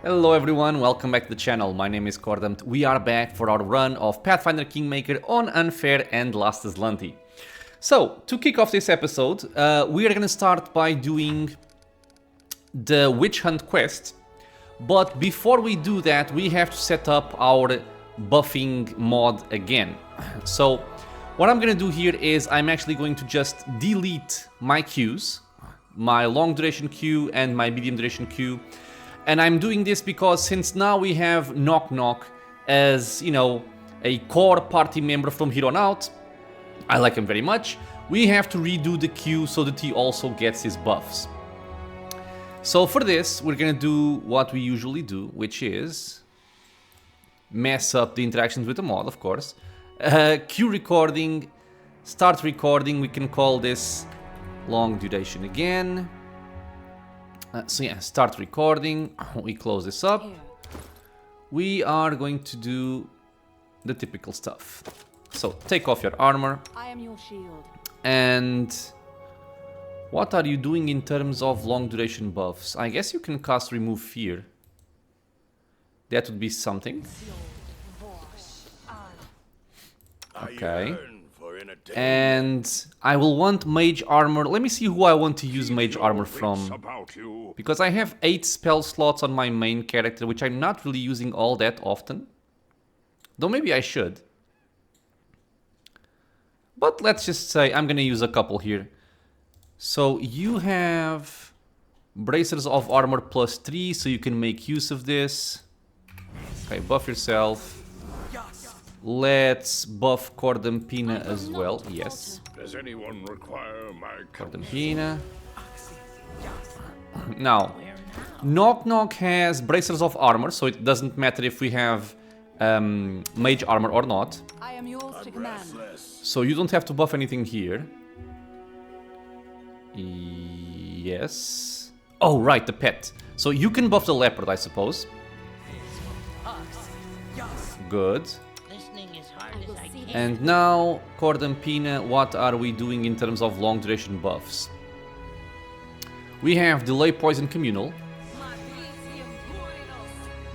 Hello everyone, welcome back to the channel. My name is Coredumped. We are back for our run of Pathfinder Kingmaker on Unfair and Last Azlanti. So, to kick off this episode, we are going to start by doing the Witch Hunt quest. But before we do that, we have to set up our buffing mod again. So, what I'm going to do here is I'm actually going to just delete my queues, my long duration queue and my medium duration queue. And I'm doing this because since now we have Knock Knock as, you know, a core party member from here on out, I like him very much, we have to redo the queue so that he also gets his buffs. So for this, we're gonna do what we usually do, which is mess up the interactions with the mod, of course. Queue recording, start recording, we can call this long duration again. So yeah, start recording, we close this up. We are going to do the typical stuff. So take off your armor. I am your shield. And what are you doing in terms of long duration buffs? I guess you can cast remove fear. That would be something. Okay. And I will want mage armor. Let me see who I want to use mage armor from. Because I have 8 spell slots on my main character, which I'm not really using all that often. Though maybe I should. But let's just say I'm gonna use a couple here. So you have bracers of armor +3, so you can make use of this. Okay, buff yourself. Let's buff Coredumped as well. Yes. Does anyone require my Coredumped. Now, Knock Knock has bracers of armor, so it doesn't matter if we have mage armor or not. I am yours to command. So you don't have to buff anything here. Yes. Oh, right, the pet. So you can buff the leopard, I suppose. Good. And now, Coredumped, what are we doing in terms of long duration buffs? We have Delay Poison Communal.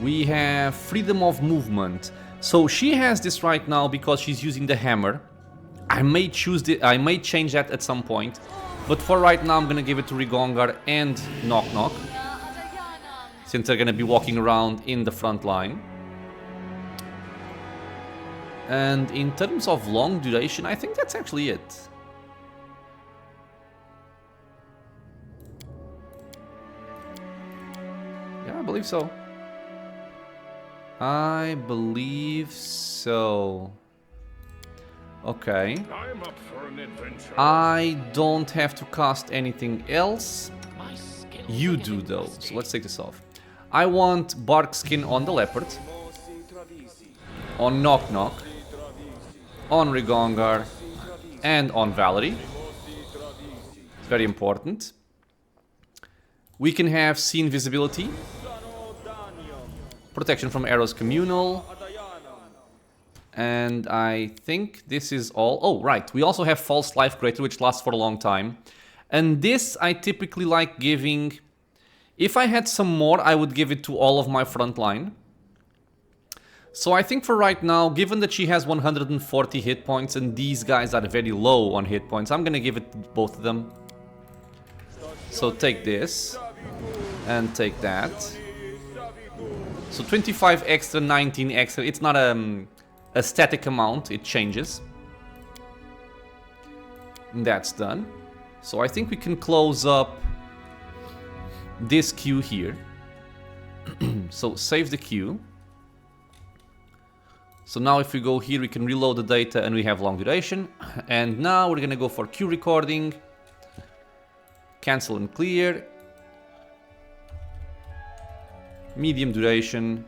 We have Freedom of Movement. So she has this right now because she's using the hammer. I may change that at some point. But for right now, I'm gonna give it to Rigongar and Knock Knock, since they're gonna be walking around in the front line. And in terms of long duration, I think that's actually it. Yeah, I believe so. I believe so. Okay. I'm up for an adventure. I don't have to cast anything else. You do though, so let's take this off. I want Bark Skin on the leopard, on Knock Knock, on Rigongar, and on Valerie. It's very important. We can have See Invisibility, Protection from Arrows Communal, and I think this is all. Oh, right, we also have False Life Creator, which lasts for a long time. And this I typically like giving. If I had some more, I would give it to all of my front line. So I think for right now, given that she has 140 hit points and these guys are very low on hit points, I'm gonna give it to both of them. So take this and take that. So 25 extra, 19 extra. It's not a static amount, it changes. And that's done. So I think we can close up this queue here. So save the queue. So now if we go here, we can reload the data and we have long duration. And now we're gonna go for queue recording. Cancel and clear. Medium duration.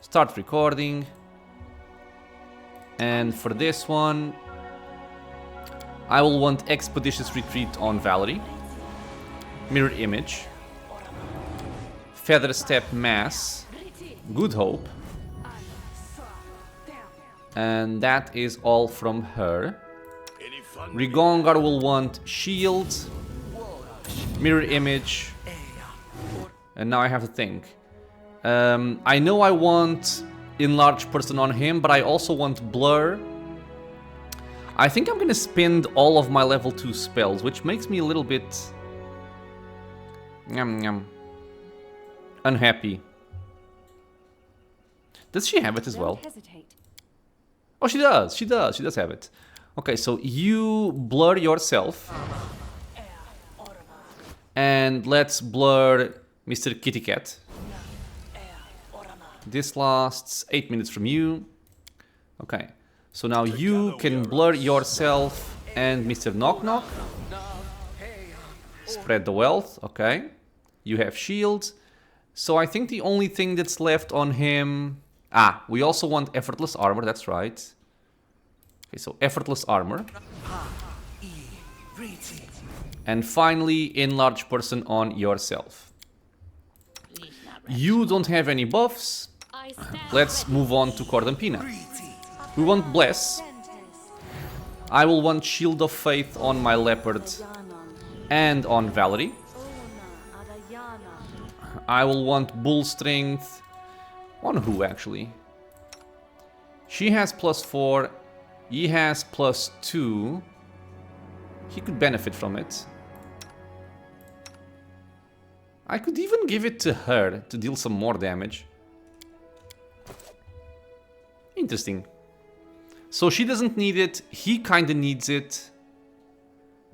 Start recording. And for this one, I will want Expeditious Retreat on Valerie. Mirror Image. Feather Step Mass. Good Hope. And that is all from her. Rigongar will want Shield, Mirror Image, and now I have to think. I know I want enlarge person on him, but I also want blur. I think I'm gonna spend all of my level 2 spells, which makes me a little bit unhappy. Does she have it as well? Don't hesitate. Oh, she does. She does have it. Okay, so you blur yourself. And let's blur Mr. Kitty Cat. This lasts 8 minutes from you. Okay, so now you can blur yourself and Mr. Knock Knock. Spread the wealth, okay. You have shield. So I think the only thing that's left on him... Ah, we also want effortless armor, that's right. Okay, so effortless armor. And finally, enlarge person on yourself. You don't have any buffs. Let's move on to Coredumped. We want Bless. I will want Shield of Faith on my Leopard and on Valerie. I will want Bull Strength. On who, actually? She has +4. He has +2. He could benefit from it. I could even give it to her to deal some more damage. Interesting. So she doesn't need it. He kinda needs it.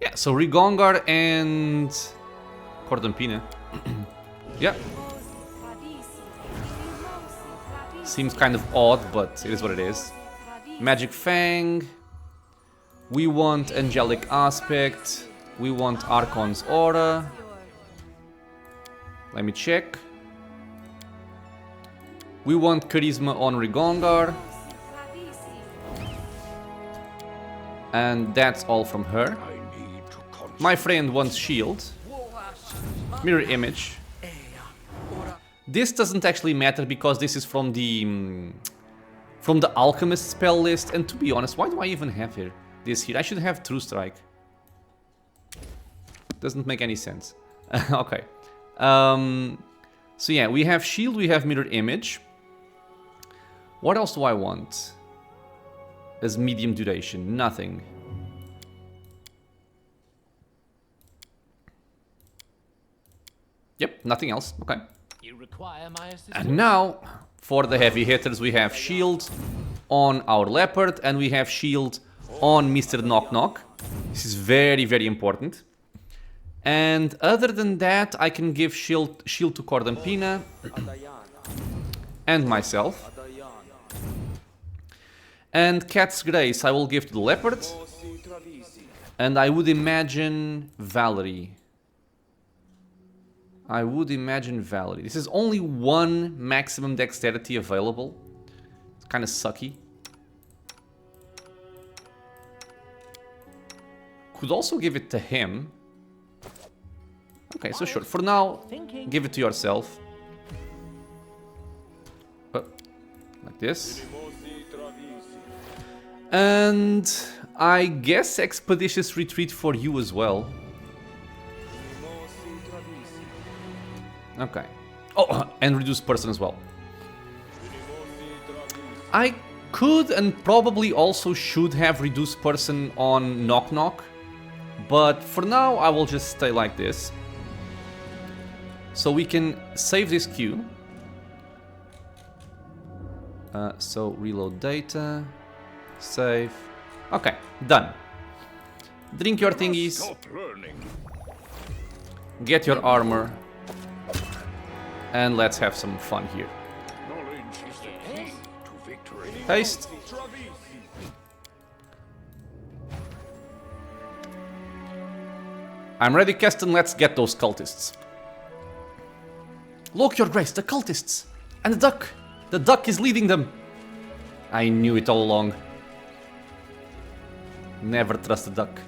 Yeah, so Rigongar and Coredumped. Yeah. Seems kind of odd, but it is what it is. Magic Fang. We want Angelic Aspect. We want Archon's Aura. Let me check. We want Charisma on Rigongar. And that's all from her. My friend wants Shield. Mirror Image. This doesn't actually matter because this is from the Alchemist spell list. And to be honest, why do I even have this here? I should have True Strike. Doesn't make any sense. Okay. So yeah, we have Shield, we have Mirror Image. What else do I want? As medium duration, nothing. Yep, nothing else. Okay. You require my assistance. And now, for the heavy hitters, we have Shield on our Leopard and we have Shield on Mr. Knock Knock. This is very, very important. And other than that, I can give shield to Coredumped and myself. And Cat's Grace I will give to the Leopard. And I would imagine Valerie. This is only one maximum dexterity available. It's kind of sucky. Could also give it to him. Okay, so sure. For now, give it to yourself. Like this. And I guess Expeditious Retreat for you as well. Okay. Oh, and Reduced Person as well. I could and probably also should have Reduced Person on Knock Knock. But for now, I will just stay like this. So we can save this queue. So reload data. Save. Okay, done. Drink your thingies. Stop learning. Get your armor. And let's have some fun here. Knowledge is the key to victory. Haste. I'm ready, Kesten. Let's get those cultists. Look, Your Grace, the cultists! And the duck! The duck is leading them! I knew it all along. Never trust a duck.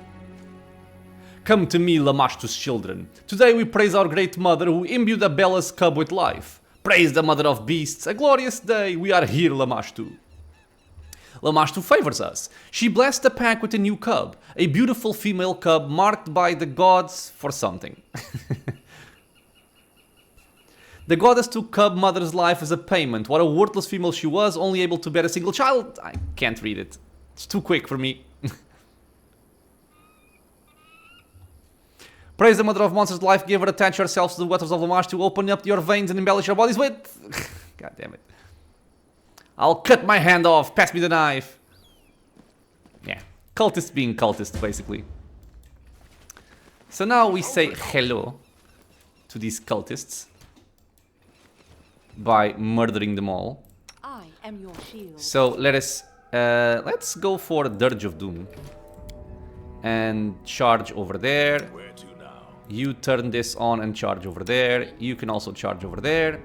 Come to me, Lamashtu's children. Today we praise our great mother who imbued a Bella's cub with life. Praise the mother of beasts, a glorious day, we are here, Lamashtu. Lamashtu favors us. She blessed the pack with a new cub, a beautiful female cub marked by the gods for something. The goddess took cub mother's life as a payment. What a worthless female she was, only able to bear a single child. I can't read it. It's too quick for me. Praise the mother of monsters' life giver. Attach yourselves to the waters of Lamash to open up your veins and embellish your bodies with... God damn it. I'll cut my hand off. Pass me the knife. Yeah. Cultist being cultist, basically. So now we say hello to these cultists by murdering them all. I am your shield. So let's go for Dirge of Doom and charge over there. Where to now? You turn this on and charge over there. You can also charge over there.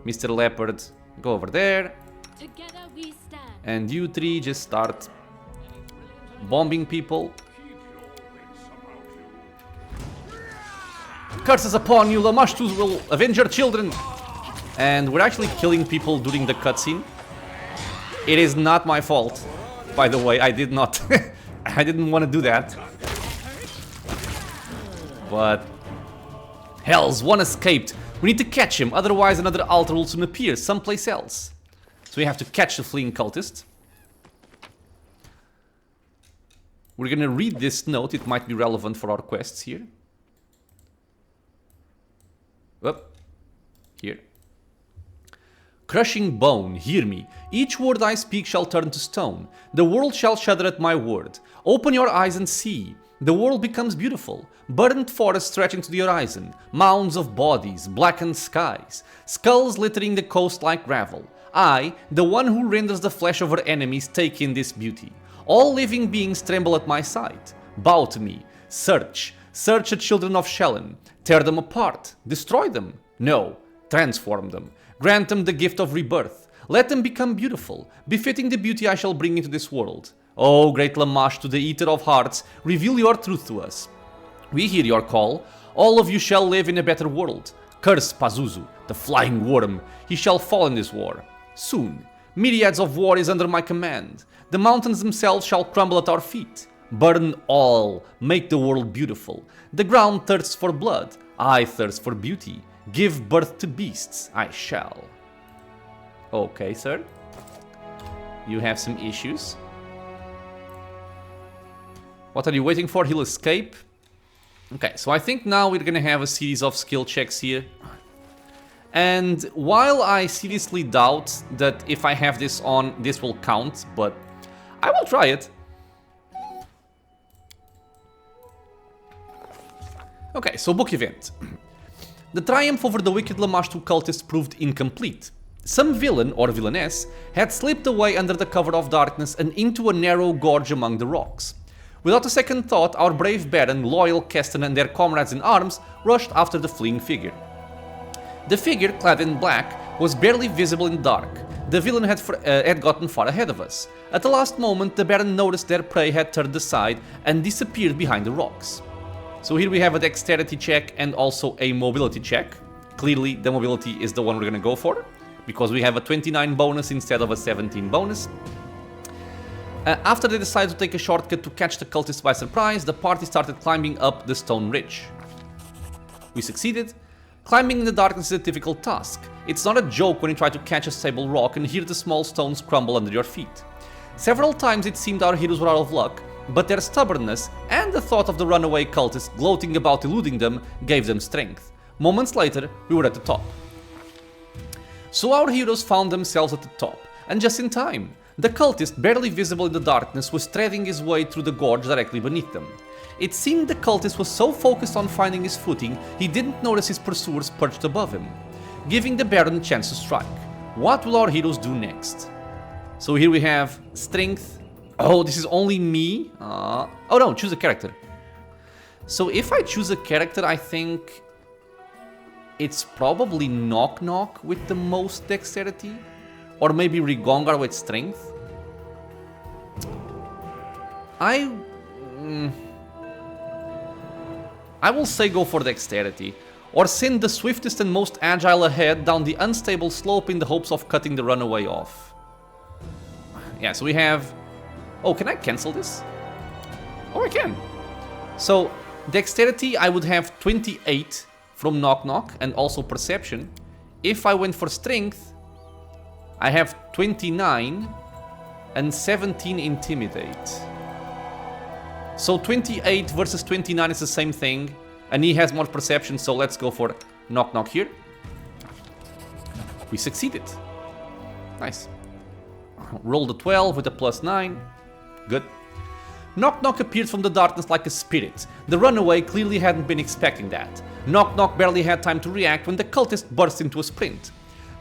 Mr. Leopard, go over there. Together we stand. And you three just start bombing people. Keep your wits about you. Curses upon you, Lamashtus will avenge your children. And we're actually killing people during the cutscene. It is not my fault, by the way. I did not. I didn't want to do that. But hells, one escaped. We need to catch him, otherwise another altar will soon appear someplace else. So we have to catch the fleeing cultist. We're gonna read this note. It might be relevant for our quests here. Up. Here. Crushing bone, hear me. Each word I speak shall turn to stone. The world shall shudder at my word. Open your eyes and see. The world becomes beautiful. Burnt forests stretching to the horizon. Mounds of bodies, blackened skies. Skulls littering the coast like gravel. I, the one who renders the flesh of our enemies, take in this beauty. All living beings tremble at my sight. Bow to me. Search. Search the children of Shelyn. Tear them apart. Destroy them. No. Transform them. Grant them the gift of rebirth. Let them become beautiful, befitting the beauty I shall bring into this world. O great Lamash, to the Eater of Hearts, reveal your truth to us. We hear your call. All of you shall live in a better world. Curse Pazuzu, the flying worm. He shall fall in this war. Soon. Myriads of warriors under my command. The mountains themselves shall crumble at our feet. Burn all. Make the world beautiful. The ground thirsts for blood. I thirst for beauty. Give birth to beasts, I shall. Okay, sir. You have some issues. What are you waiting for? He'll escape. Okay, so I think now we're gonna have a series of skill checks here. And while I seriously doubt that if I have this on, this will count, but I will try it. Okay, so book event. The triumph over the wicked Lamashtu cultists proved incomplete. Some villain or villainess had slipped away under the cover of darkness and into a narrow gorge among the rocks. Without a second thought, our brave Baron, loyal Kesten and their comrades in arms rushed after the fleeing figure. The figure, clad in black, was barely visible in the dark. The villain had gotten far ahead of us. At the last moment, the Baron noticed their prey had turned aside and disappeared behind the rocks. So here we have a dexterity check and also a mobility check. Clearly the mobility is the one we're gonna go for, because we have a 29 bonus instead of a 17 bonus. After they decided to take a shortcut to catch the cultists by surprise, the party started climbing up the stone ridge. We succeeded. Climbing in the darkness is a difficult task. It's not a joke when you try to catch a stable rock and hear the small stones crumble under your feet. Several times it seemed our heroes were out of luck, but their stubbornness and the thought of the runaway cultists gloating about eluding them gave them strength. Moments later, we were at the top. So our heroes found themselves at the top, and just in time. The cultist, barely visible in the darkness, was threading his way through the gorge directly beneath them. It seemed the cultist was so focused on finding his footing, he didn't notice his pursuers perched above him, giving the Baron a chance to strike. What will our heroes do next? So here we have strength. Oh, this is only me? Oh no, choose a character. So if I choose a character, I think it's probably Knock Knock with the most dexterity. Or maybe Rigongar with strength. I will say go for dexterity. Or send the swiftest and most agile ahead down the unstable slope in the hopes of cutting the runaway off. Yeah, so we have... Oh, can I cancel this? Oh, I can. So, dexterity, I would have 28 from Knock Knock and also perception. if I went for strength, I have 29 and 17 intimidate. So 28 versus 29 is the same thing, and he has more perception, so let's go for knock knock here. We succeeded. Nice. Roll the 12 with a +9. Good. Knock Knock appeared from the darkness like a spirit. The runaway clearly hadn't been expecting that. Knock Knock barely had time to react when the cultist burst into a sprint.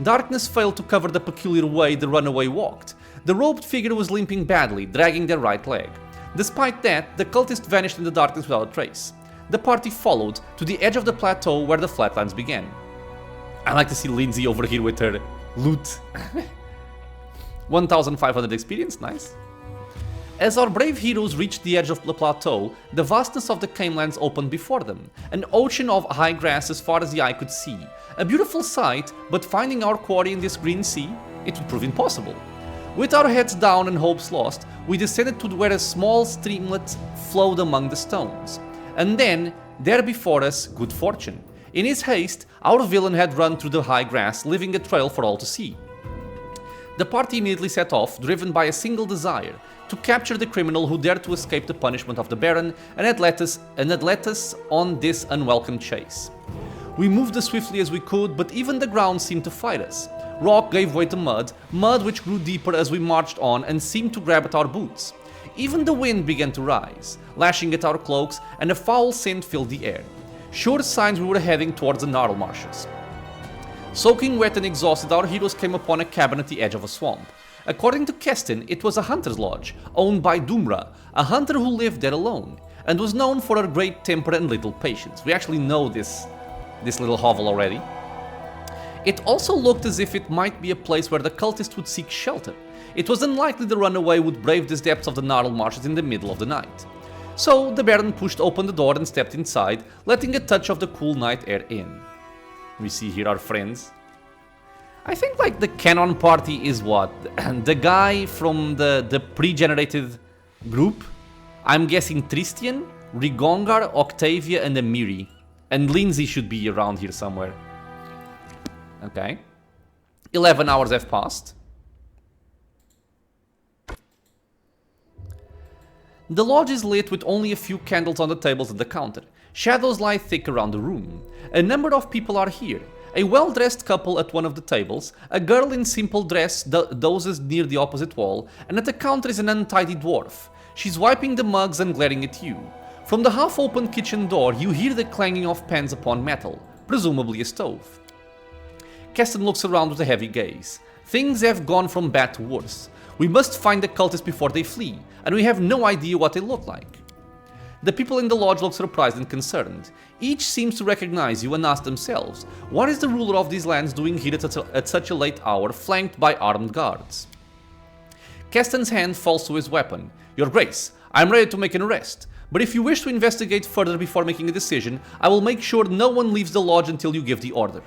Darkness failed to cover the peculiar way the runaway walked. The robed figure was limping badly, dragging their right leg. Despite that, the cultist vanished in the darkness without a trace. The party followed to the edge of the plateau where the flatlands began. I like to see Lindsay over here with her loot. 1500 experience, nice. As our brave heroes reached the edge of the plateau, the vastness of the Canelands opened before them, an ocean of high grass as far as the eye could see. A beautiful sight, but finding our quarry in this green sea, it would prove impossible. With our heads down and hopes lost, we descended to where a small streamlet flowed among the stones. And then, there before us, good fortune. In his haste, our villain had run through the high grass, leaving a trail for all to see. The party immediately set off, driven by a single desire, to capture the criminal who dared to escape the punishment of the Baron and had led us on this unwelcome chase. We moved as swiftly as we could, but even the ground seemed to fight us. Rock gave way to mud, mud which grew deeper as we marched on and seemed to grab at our boots. Even the wind began to rise, lashing at our cloaks, and a foul scent filled the air. Sure signs we were heading towards the gnarl marshes. Soaking wet and exhausted, our heroes came upon a cabin at the edge of a swamp. According to Kesten, it was a hunter's lodge, owned by Dumra, a hunter who lived there alone, and was known for her great temper and little patience. We actually know this little hovel already. It also looked as if it might be a place where the cultists would seek shelter. It was unlikely the runaway would brave the depths of the gnarl marshes in the middle of the night. So the Baron pushed open the door and stepped inside, letting a touch of the cool night air in. We see here our friends. I think like the canon party is what? The guy from the pre-generated group. I'm guessing Tristian, Rigongar, Octavia and Amiri. And Lindsay should be around here somewhere. Okay. 11 hours have passed. The lodge is lit with only a few candles on the tables at the counter. Shadows lie thick around the room. A number of people are here. A well-dressed couple at one of the tables, a girl in simple dress dozes near the opposite wall, and at the counter is an untidy dwarf. She's wiping the mugs and glaring at you. From the half-open kitchen door, you hear the clanging of pans upon metal, presumably a stove. Kesten looks around with a heavy gaze. Things have gone from bad to worse. We must find the cultists before they flee, and we have no idea what they look like. The people in the lodge look surprised and concerned. Each seems to recognize you and ask themselves, what is the ruler of these lands doing here at such a late hour, flanked by armed guards? Kesten's hand falls to his weapon. Your Grace, I am ready to make an arrest, but if you wish to investigate further before making a decision, I will make sure no one leaves the lodge until you give the order.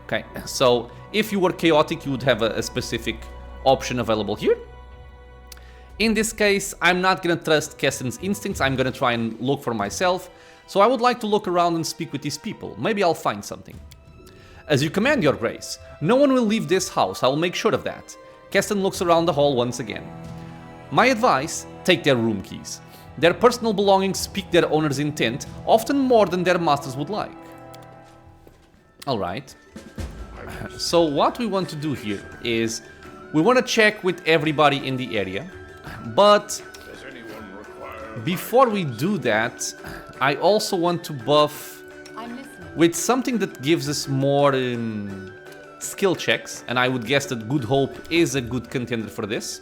Okay, so if you were chaotic, you would have a specific option available here. In this case, I'm not gonna trust Kesten's instincts, I'm gonna try and look for myself, so I would like to look around and speak with these people, maybe I'll find something. As you command, Your Grace. No one will leave this house, I will make sure of that. Kesten looks around the hall once again. My advice, take their room keys. Their personal belongings speak their owner's intent, often more than their masters would like. Alright. So what we want to do here is, we want to check with everybody in the area. But before we do that, I also want to buff with something that gives us more skill checks, and I would guess that Good Hope is a good contender for this.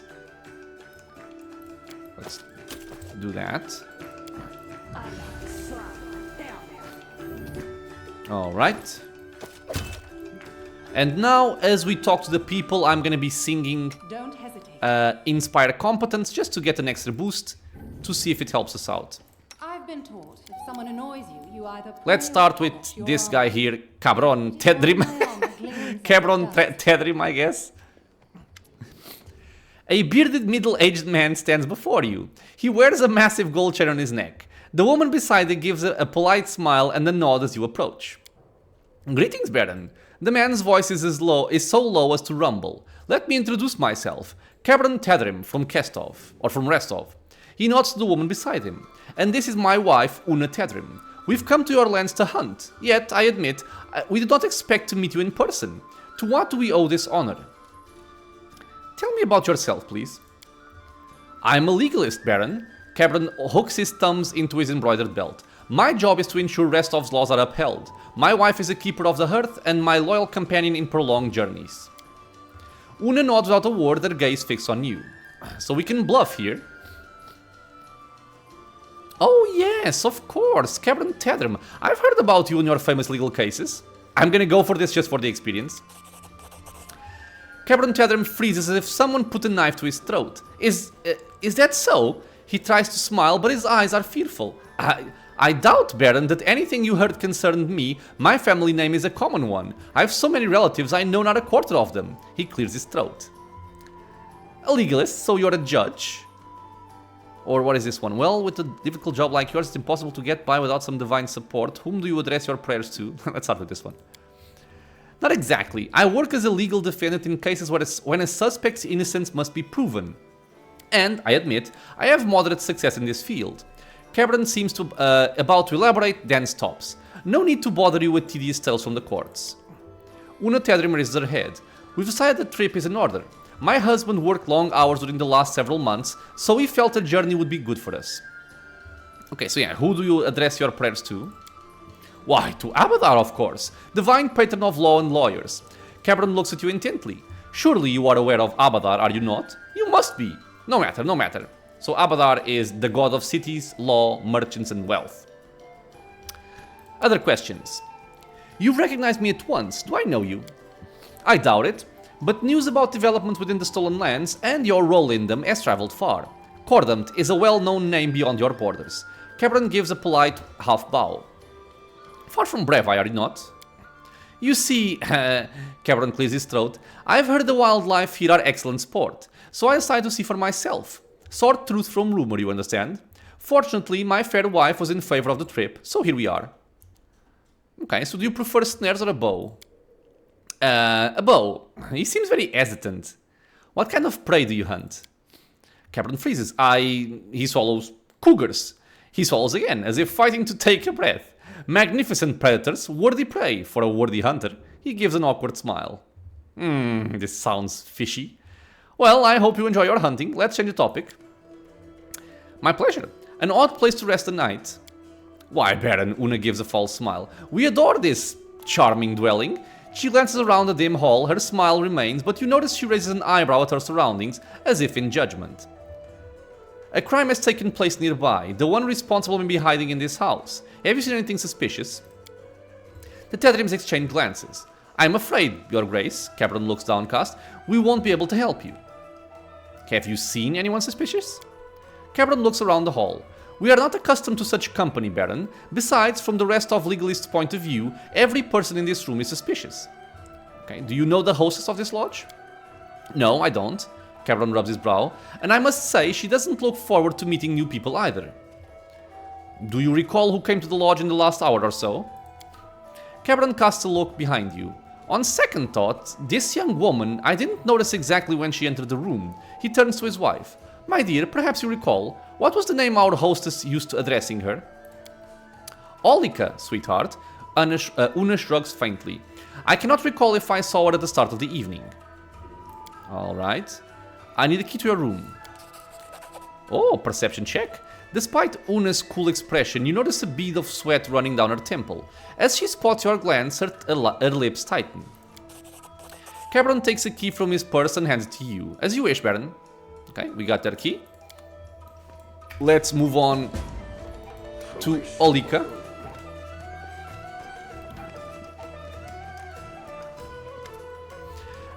Let's do that. Alright. And now, as we talk to the people, I'm gonna be singing Don't hesitate. Inspire Competence just to get an extra boost to see if it helps us out. I've been taught if someone annoys you, you either Let's start with this guy here, Cabron Tedrim. Cabron Tedrim, I guess. A bearded middle-aged man stands before you. He wears a massive gold chain on his neck. The woman beside him gives a polite smile and a nod as you approach. Greetings, Baron. The man's voice is so low as to rumble. Let me introduce myself. Cabron Tedrim from Restov. He nods to the woman beside him. And this is my wife, Una Tedrim. We've come to your lands to hunt. Yet, I admit, we did not expect to meet you in person. To what do we owe this honor? Tell me about yourself, please. I'm a legalist, Baron. Cabron hooks his thumbs into his embroidered belt. My job is to ensure Restov's laws are upheld. My wife is a keeper of the hearth and my loyal companion in prolonged journeys. Una nods without a word, her gaze fixed on you. So we can bluff here. Oh yes, of course, Cabron Tedrim. I've heard about you and your famous legal cases. I'm gonna go for this just for the experience. Cabron Tedrim freezes as if someone put a knife to his throat. Is that so? He tries to smile, but his eyes are fearful. I doubt, Baron, that anything you heard concerned me. My family name is a common one. I have so many relatives, I know not a quarter of them. He clears his throat. A legalist, so you're a judge? Or what is this one? Well, with a difficult job like yours, it's impossible to get by without some divine support. Whom do you address your prayers to? Let's start with this one. Not exactly. I work as a legal defendant in cases when a suspect's innocence must be proven. And, I admit, I have moderate success in this field. Cabron seems to about to elaborate, then stops. No need to bother you with tedious tales from the courts. Una Tedrim raises her head. We've decided the trip is in order. My husband worked long hours during the last several months, so we felt a journey would be good for us. Okay, so yeah, who do you address your prayers to? Why, to Abadar, of course, divine patron of law and lawyers. Cabron looks at you intently. Surely you are aware of Abadar, are you not? You must be. No matter, no matter. So Abadar is the god of cities, law, merchants and wealth. Other questions. You recognize me at once. Do I know you? I doubt it, but news about development within the stolen lands and your role in them has traveled far. Coredumped is a well-known name beyond your borders. Cabron gives a polite half bow. Far from brave, are you not? You see, Cabron clears his throat, I've heard the wildlife here are excellent sport, so I decided to see for myself. Sort truth from rumor, you understand? Fortunately, my fair wife was in favor of the trip, so here we are. Okay, so do you prefer snares or a bow? A bow. He seems very hesitant. What kind of prey do you hunt? Cabron freezes. He swallows cougars. He swallows again, as if fighting to take a breath. Magnificent predators, worthy prey for a worthy hunter. He gives an awkward smile. This sounds fishy. Well, I hope you enjoy your hunting. Let's change the topic. My pleasure. An odd place to rest the night. Why, Baron, Una gives a false smile. We adore this charming dwelling. She glances around the dim hall, her smile remains, but you notice she raises an eyebrow at her surroundings, as if in judgment. A crime has taken place nearby. The one responsible may be hiding in this house. Have you seen anything suspicious? The Tedrims exchange glances. I'm afraid, Your Grace, Cabron looks downcast, we won't be able to help you. Have you seen anyone suspicious? Cabron looks around the hall. We are not accustomed to such company, Baron. Besides, from the rest of Legalist's point of view, every person in this room is suspicious. Okay, do you know the hostess of this lodge? No, I don't. Cabron rubs his brow. And I must say, she doesn't look forward to meeting new people either. Do you recall who came to the lodge in the last hour or so? Cabron casts a look behind you. On second thought, this young woman, I didn't notice exactly when she entered the room. He turns to his wife. My dear, perhaps you recall, what was the name our hostess used to addressing her? Olika, sweetheart. Una shrugs faintly. I cannot recall if I saw her at the start of the evening. Alright. I need a key to your room. Oh, perception check. Despite Una's cool expression, you notice a bead of sweat running down her temple. As she spots your glance, her lips tighten. Cabron takes a key from his purse and hands it to you. As you wish, Baron. Okay, we got that key. Let's move on to Olika.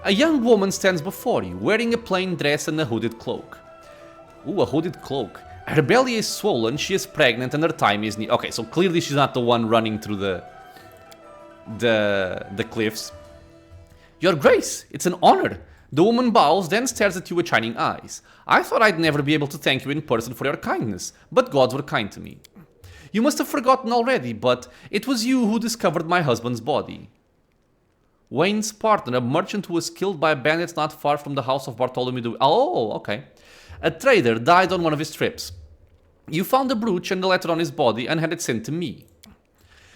A young woman stands before you, wearing a plain dress and a hooded cloak. Ooh, a hooded cloak. Her belly is swollen, she is pregnant, and her time is near. Okay, so clearly she's not the one running through the cliffs. Your Grace, it's an honor. The woman bows, then stares at you with shining eyes. I thought I'd never be able to thank you in person for your kindness, but gods were kind to me. You must have forgotten already, but it was you who discovered my husband's body. Wayne's partner, a merchant who was killed by bandits not far from the house of Bartholomew the... Oh, okay. A trader died on one of his trips. You found the brooch and the letter on his body and had it sent to me.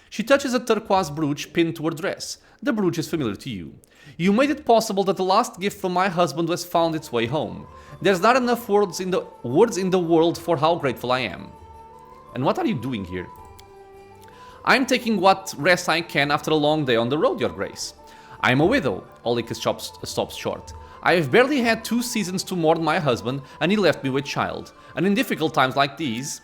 She touches a turquoise brooch pinned to her dress. The brooch is familiar to you. You made it possible that the last gift from my husband was found its way home. There's not enough words in the world for how grateful I am. And what are you doing here? I'm taking what rest I can after a long day on the road, Your Grace. I am a widow, Olika stops short. I have barely had 2 seasons to mourn my husband, and he left me with child. And in difficult times like these,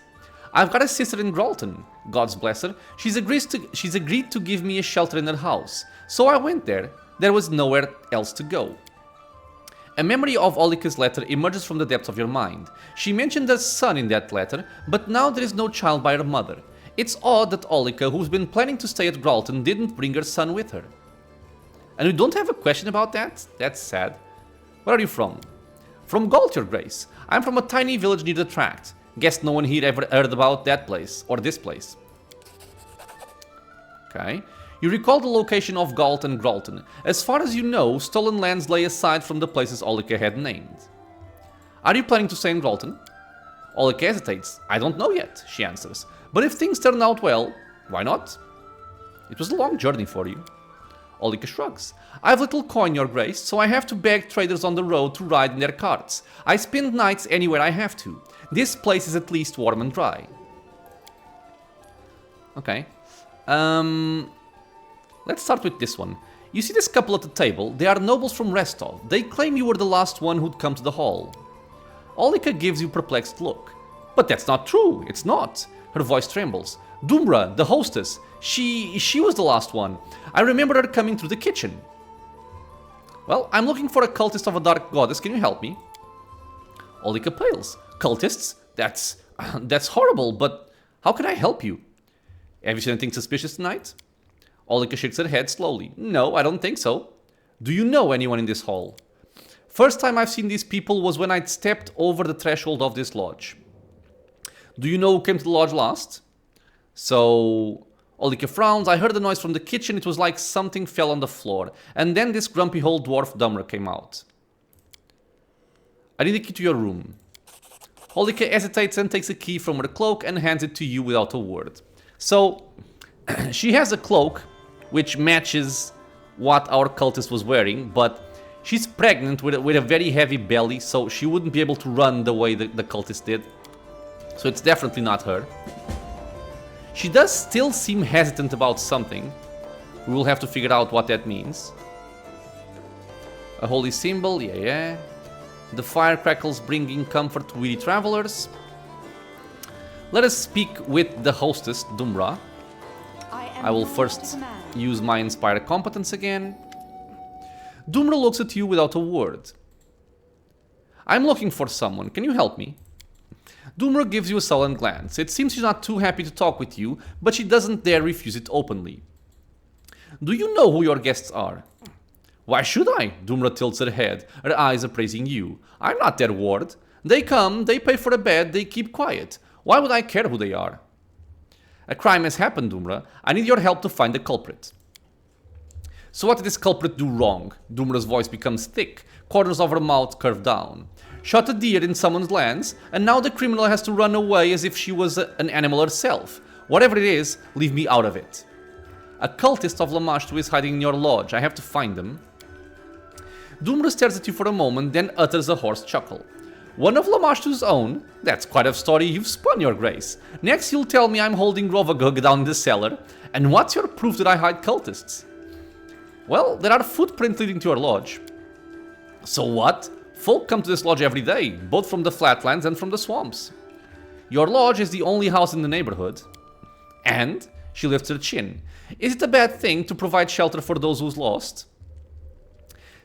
I've got a sister in Gralton. God's bless her. She's agreed to give me a shelter in her house. So I went there. There was nowhere else to go. A memory of Olika's letter emerges from the depths of your mind. She mentioned a son in that letter, but now there is no child by her mother. It's odd that Olika, who's been planning to stay at Gralton, didn't bring her son with her. And you don't have a question about that? That's sad. Where are you from? From Galt, Your Grace. I'm from a tiny village near the tract. Guess no one here ever heard about that place, or this place. Okay. You recall the location of Galt and Gralton. As far as you know, stolen lands lay aside from the places Olika had named. Are you planning to stay in Gralton? Olika hesitates. I don't know yet, she answers. But if things turn out well, why not? It was a long journey for you. Olika shrugs. I have little coin, Your Grace, so I have to beg traders on the road to ride in their carts. I spend nights anywhere I have to. This place is at least warm and dry. Okay. Let's start with this one. You see this couple at the table? They are nobles from Restov. They claim you were the last one who'd come to the hall. Olika gives you a perplexed look. But that's not true. It's not. Her voice trembles. Dumra, the hostess, she was the last one. I remember her coming through the kitchen. Well, I'm looking for a cultist of a dark goddess. Can you help me? Olika pales. Cultists? That's horrible, but how can I help you? Have you seen anything suspicious tonight? Olika shakes her head slowly. No, I don't think so. Do you know anyone in this hall? First time I've seen these people was when I'd stepped over the threshold of this lodge. Do you know who came to the lodge last? So... Olika frowns. I heard the noise from the kitchen. It was like something fell on the floor. And then this grumpy old dwarf Dummer came out. I need a key to your room. Olika hesitates and takes a key from her cloak and hands it to you without a word. So, she has a cloak which matches what our cultist was wearing, but she's pregnant with a very heavy belly, so she wouldn't be able to run the way the cultist did. So it's definitely not her. She does still seem hesitant about something. We will have to figure out what that means. A holy symbol, yeah. The fire crackles bringing comfort to weary travelers. Let us speak with the hostess, Dumra. I will first use my Inspire Competence again. Dumra looks at you without a word. I'm looking for someone. Can you help me? Dumra gives you a sullen glance. It seems she's not too happy to talk with you, but she doesn't dare refuse it openly. Do you know who your guests are? Why should I? Dumra tilts her head, her eyes appraising you. I'm not their ward. They come, they pay for a bed, they keep quiet. Why would I care who they are? A crime has happened, Dumra. I need your help to find the culprit. So what did this culprit do wrong? Dumra's voice becomes thick, corners of her mouth curve down. Shot a deer in someone's lands, and now the criminal has to run away as if she was an animal herself. Whatever it is, leave me out of it. A cultist of Lamashtu is hiding in your lodge. I have to find them. Dumra stares at you for a moment, then utters a hoarse chuckle. One of Lamashtu's own? That's quite a story you've spun, Your Grace. Next you'll tell me I'm holding Rovagug down in the cellar. And what's your proof that I hide cultists? Well, there are footprints leading to your lodge. So what? Folk come to this lodge every day, both from the flatlands and from the swamps. Your lodge is the only house in the neighborhood. And? She lifts her chin. Is it a bad thing to provide shelter for those who's lost?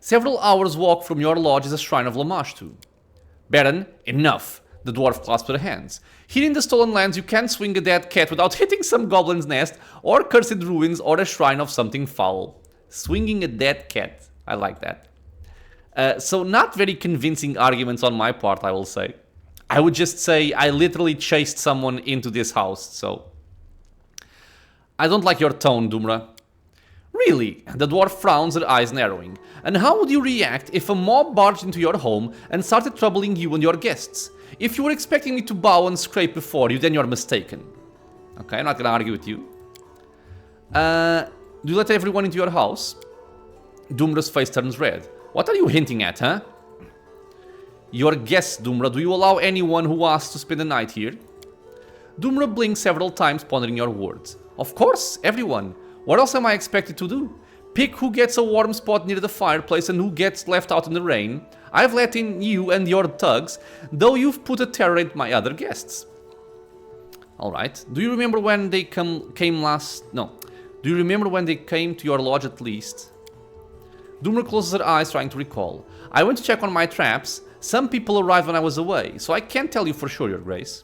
Several hours' walk from your lodge is a shrine of Lamashtu. Baron, enough! The dwarf clasps her hands. Here in the stolen lands you can't swing a dead cat without hitting some goblin's nest, or cursed ruins, or a shrine of something foul. Swinging a dead cat. I like that. So not very convincing arguments on my part, I will say. I would just say I literally chased someone into this house, so... I don't like your tone, Dumra. Really? The dwarf frowns, her eyes narrowing. And how would you react if a mob barged into your home and started troubling you and your guests? If you were expecting me to bow and scrape before you, then you're mistaken. Okay, I'm not gonna argue with you. Do you let everyone into your house? Dumra's face turns red. What are you hinting at, huh? Your guests, Dumra. Do you allow anyone who asks to spend the night here? Dumra blinks several times, pondering your words. Of course, everyone. What else am I expected to do? Pick who gets a warm spot near the fireplace and who gets left out in the rain. I've let in you and your thugs, though you've put a terror in my other guests. Alright. Do you remember when they came last... No. Do you remember when they came to your lodge at least? Dumra closes her eyes, trying to recall. I went to check on my traps. Some people arrived when I was away, so I can't tell you for sure, Your Grace.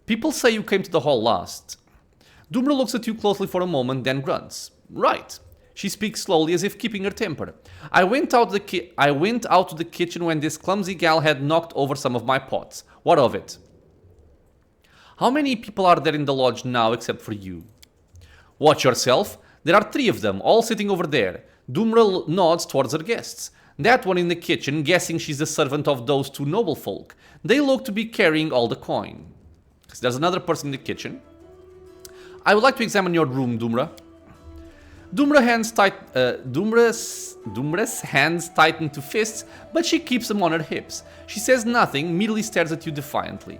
People say you came to the hall last. Dumra looks at you closely for a moment, then grunts. Right. She speaks slowly, as if keeping her temper. I went out to the kitchen when this clumsy gal had knocked over some of my pots. What of it? How many people are there in the lodge now except for you? Watch yourself. There are 3 of them, all sitting over there. Dumra nods towards her guests. That one in the kitchen, guessing she's the servant of those 2 noble folk. They look to be carrying all the coin. There's another person in the kitchen. I would like to examine your room, Dumra. Dumra's hands tighten to fists, but she keeps them on her hips. She says nothing, merely stares at you defiantly.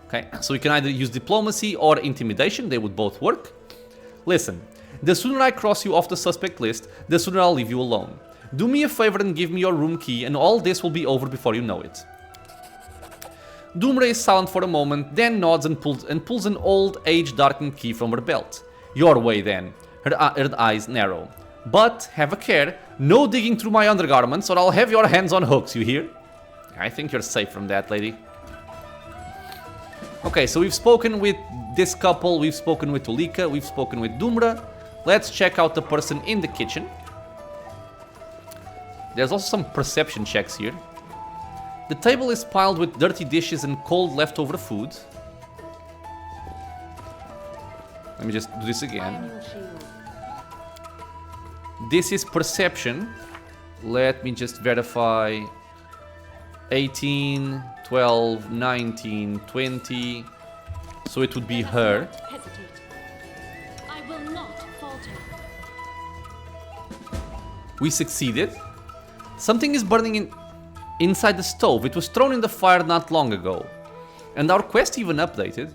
Okay, so we can either use diplomacy or intimidation, they would both work. Listen, the sooner I cross you off the suspect list, the sooner I'll leave you alone. Do me a favor and give me your room key, and all this will be over before you know it. Dumra is silent for a moment, then nods and pulls an old, age-darkened key from her belt. Your way, then. Her eyes narrow. But, have a care, no digging through my undergarments, or I'll have your hands on hooks, you hear? I think you're safe from that, lady. Okay, so we've spoken with this couple, we've spoken with Tulika, we've spoken with Dumra. Let's check out the person in the kitchen. There's also some perception checks here. The table is piled with dirty dishes and cold leftover food. Let me just do this again. This is perception. Let me just verify. 18, 12, 19, 20. So it would be her. Hesitate. I will not falter. We succeeded. Something is burning inside the stove. It was thrown in the fire not long ago. And our quest even updated.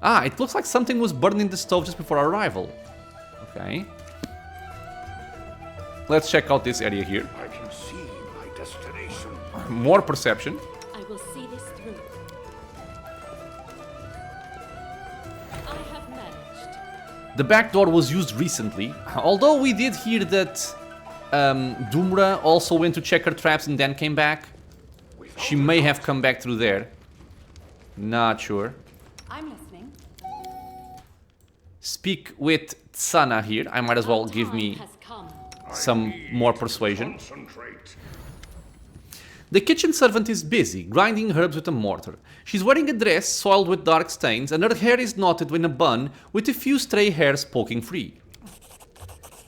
Ah, it looks like something was burned in the stove just before our arrival. Okay. Let's check out this area here. I can see my destination. More perception. I will see this through. I have managed. The back door was used recently. Although we did hear that Dumra also went to check her traps and then came back. She may have come back through there. Not sure. I'm listening. Speak with Tsana here. I might as well give me Has come. some more persuasion. Concentrate. The kitchen servant is busy, grinding herbs with a mortar. She's wearing a dress soiled with dark stains, and her hair is knotted in a bun with a few stray hairs poking free.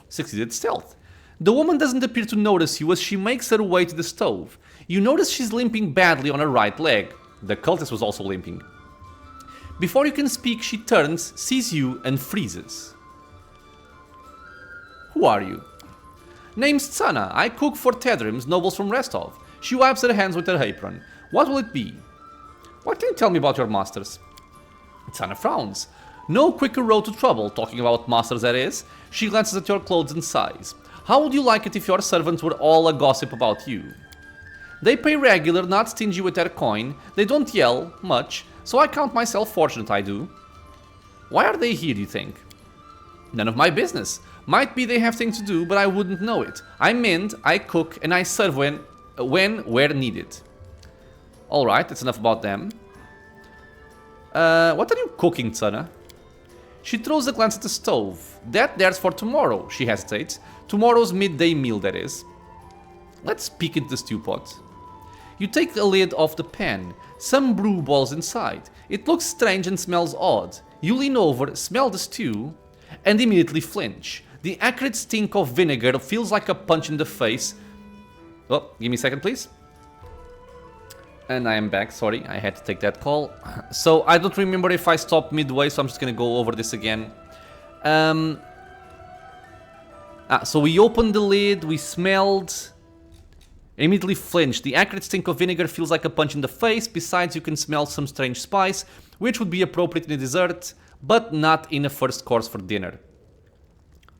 Succeeded stealth. The woman doesn't appear to notice you as she makes her way to the stove. You notice she's limping badly on her right leg. The cultist was also limping. Before you can speak, she turns, sees you, and freezes. Who are you? Name's Tsana. I cook for Tedrims, nobles from Restov. She wipes her hands with her apron. What will it be? What can you tell me about your masters? Tsana frowns. No quicker road to trouble, talking about masters that is. She glances at your clothes and sighs. How would you like it if your servants were all a gossip about you? They pay regular, not stingy with their coin. They don't yell much, so I count myself fortunate I do. Why are they here, do you think? None of my business. Might be they have things to do, but I wouldn't know it. I mend, I cook, and I serve where needed. Alright, that's enough about them. What are you cooking, Tsana? She throws a glance at the stove. There's for tomorrow, she hesitates. Tomorrow's midday meal, that is. Let's peek into the stew pot. You take the lid off the pan. Some brew boils inside. It looks strange and smells odd. You lean over, smell the stew, and immediately flinch. The acrid stink of vinegar feels like a punch in the face. Oh, give me a second, please. And I am back, sorry, I had to take that call. So, I don't remember if I stopped midway, so I'm just gonna go over this again. So we opened the lid, we smelled, immediately flinched. The acrid stink of vinegar feels like a punch in the face. Besides, you can smell some strange spice, which would be appropriate in a dessert, but not in a first course for dinner.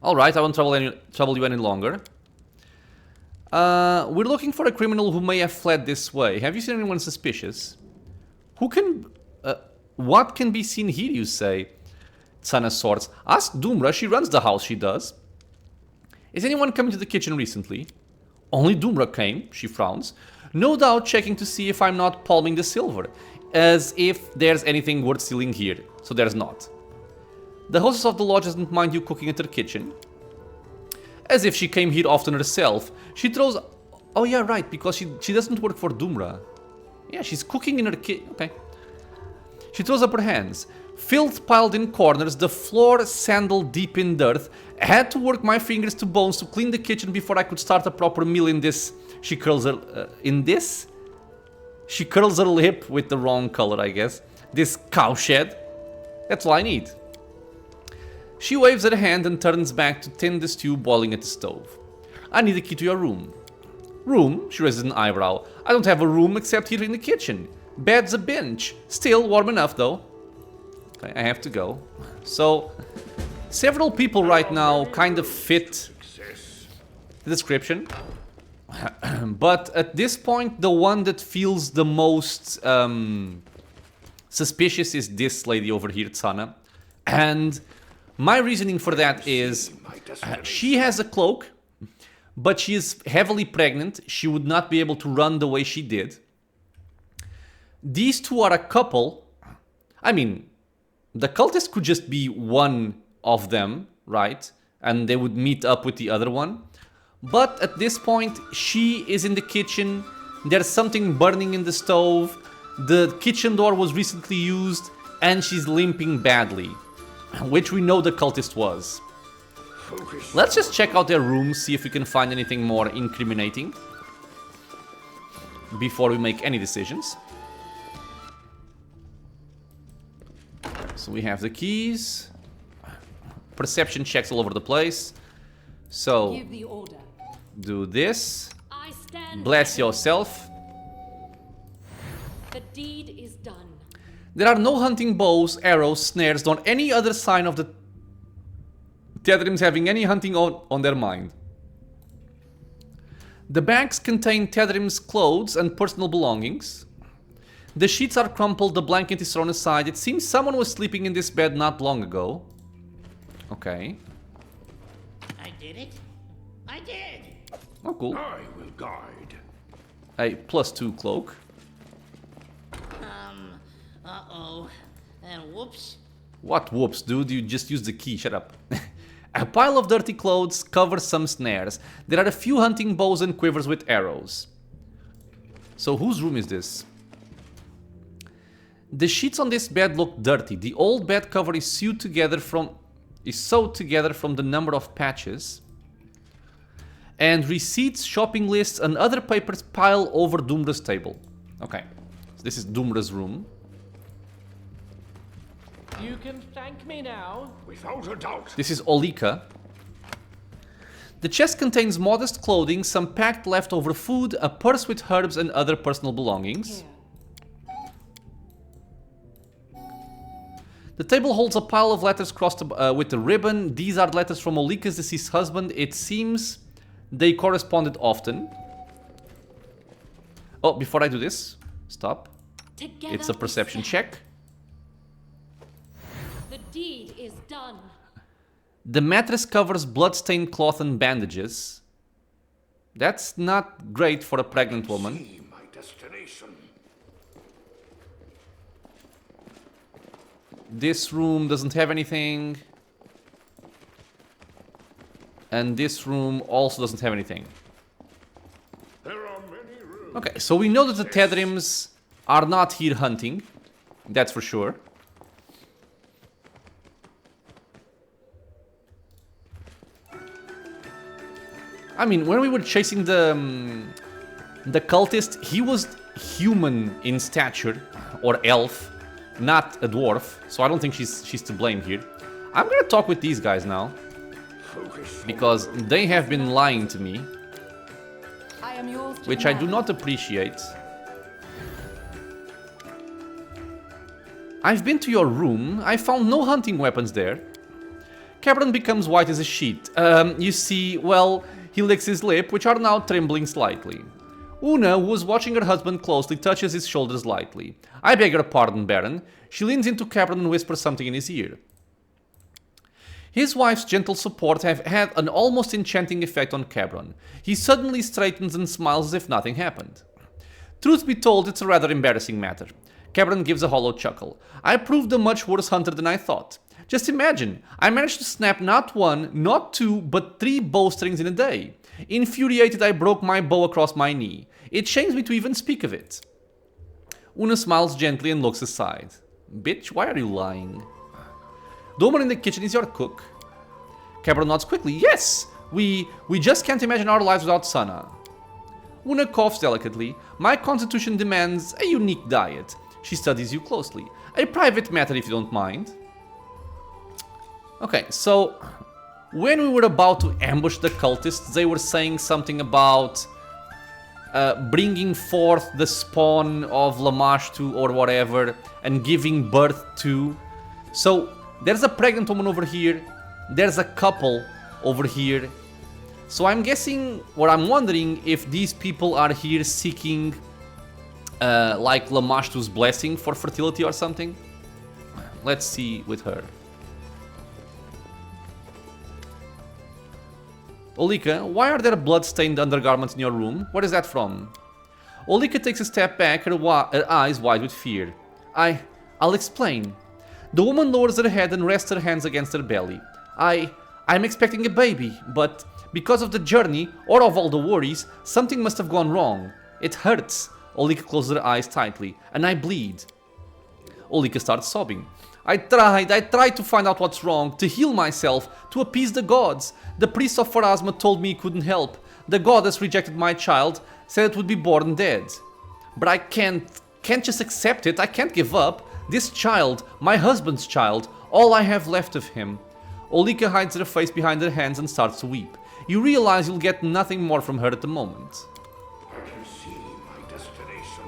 Alright, I won't trouble you any longer. We're looking for a criminal who may have fled this way. Have you seen anyone suspicious? Who can... what can be seen here, you say? Son of Swords. Ask Doomra, she runs the house, she does. Is anyone coming to the kitchen recently? Only Doomra came, she frowns. No doubt checking to see if I'm not palming the silver. As if there's anything worth stealing here. So there's not. The hostess of the lodge doesn't mind you cooking at her kitchen. As if she came here often herself. She throws... Oh yeah, right, because she doesn't work for Doomra. Yeah, she's cooking in her kitchen. Okay. She throws up her hands. Filth piled in corners, the floor sandal deep in dirt. I had to work my fingers to bones to clean the kitchen before I could start a proper meal in this. She curls her... in this? She curls her lip with the wrong color, I guess. This cowshed. That's all I need. She waves her hand and turns back to tend the stew boiling at the stove. I need a key to your room. Room? She raises an eyebrow. I don't have a room except here in the kitchen. Bed's a bench. Still warm enough though. Okay, I have to go. So, several people right now kind of fit the description. But at this point, the one that feels the most suspicious is this lady over here, Tsana. And my reasoning for that is she has a cloak, but she is heavily pregnant. She would not be able to run the way she did. These two are a couple. I mean, the cultist could just be one of them, right? And they would meet up with the other one. But at this point, she is in the kitchen. There's something burning in the stove. The kitchen door was recently used, and she's limping badly, which we know the cultist was. Let's just check out their rooms, see if we can find anything more incriminating before we make any decisions. So we have the keys. Perception checks all over the place. So Give the order. do this. I stand Bless ready. yourself. The deed is done. There are no hunting bows, arrows, snares, nor any other sign of the Tethrims having any hunting on their mind. The bags contain Tethrim's clothes and personal belongings. The sheets are crumpled, the blanket is thrown aside. It seems someone was sleeping in this bed not long ago. Okay. I did it. I did. Oh, cool. I will guide. A +2 cloak. Uh-oh. And whoops. What whoops, dude? You just used the key, shut up. A pile of dirty clothes covers some snares. There are a few hunting bows and quivers with arrows. So whose room is this? The sheets on this bed look dirty. The old bed cover is sewed together from the number of patches. And receipts, shopping lists, and other papers pile over Doomra's table. Okay, so this is Doomra's room. You can thank me now. Without a doubt. This is Olika. The chest contains modest clothing, some packed leftover food, a purse with herbs and other personal belongings. The table holds a pile of letters crossed with a ribbon. These are letters from Olika's deceased husband. It seems they corresponded often. Oh, before I do this, stop. Together It's a perception check. The deed is done. The mattress covers blood-stained cloth and bandages. That's not great for a pregnant woman. See my destination. This room doesn't have anything. And this room also doesn't have anything. There are many rooms. Okay, so we know that the Tethrims are not here hunting. That's for sure. I mean, when we were chasing the cultist, he was human in stature, or elf, not a dwarf, so I don't think she's to blame here. I'm gonna talk with these guys now, because they have been lying to me, I am yours to which I do command. not appreciate. I've been to your room. I found no hunting weapons there. Cabron becomes white as a sheet. You see, well, he licks his lip, which are now trembling slightly. Una, who was watching her husband closely, touches his shoulders lightly. I beg your pardon, Baron. She leans into Cabron and whispers something in his ear. His wife's gentle support have had an almost enchanting effect on Cabron. He suddenly straightens and smiles as if nothing happened. Truth be told, it's a rather embarrassing matter. Cabron gives a hollow chuckle. I proved a much worse hunter than I thought. Just imagine, I managed to snap not one, not two, but 3 bowstrings in a day. Infuriated, I broke my bow across my knee. It shames me to even speak of it. Una smiles gently and looks aside. Bitch, why are you lying? The woman in the kitchen is your cook. Cabron nods quickly. Yes, we just can't imagine our lives without Sana. Una coughs delicately. My constitution demands a unique diet. She studies you closely. A private matter if you don't mind. Okay, so when we were about to ambush the cultists, they were saying something about bringing forth the spawn of Lamashtu or whatever and giving birth to. So there's a pregnant woman over here. There's a couple over here. So I'm guessing, or I'm wondering if these people are here seeking like Lamashtu's blessing for fertility or something. Let's see with her. Olika, why are there blood-stained undergarments in your room? What is that from? Olika takes a step back, her eyes wide with fear. I'll explain. The woman lowers her head and rests her hands against her belly. I'm expecting a baby, but because of the journey, or of all the worries, something must have gone wrong. It hurts. Olika closes her eyes tightly, and I bleed. Olika starts sobbing. I tried to find out what's wrong, to heal myself, to appease the gods. The priest of Pharasma told me he couldn't help. The goddess rejected my child, said it would be born dead. But I can't just accept it, I can't give up. This child, my husband's child, all I have left of him. Olika hides her face behind her hands and starts to weep. You realize you'll get nothing more from her at the moment. I can see my destination.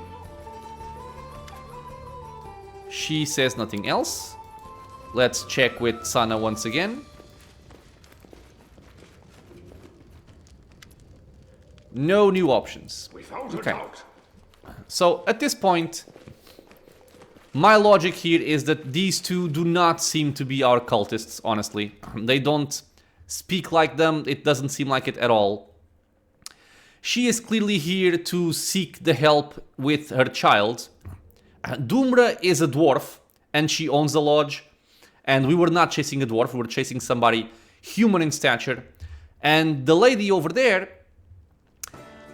She says nothing else. Let's check with Sana once again. No new options. Without a Okay. doubt. So at this point, my logic here is that these two do not seem to be our cultists, honestly. They don't speak like them, it doesn't seem like it at all. She is clearly here to seek the help with her child. Dumra is a dwarf, and she owns the lodge. And we were not chasing a dwarf, we were chasing somebody human in stature. And the lady over there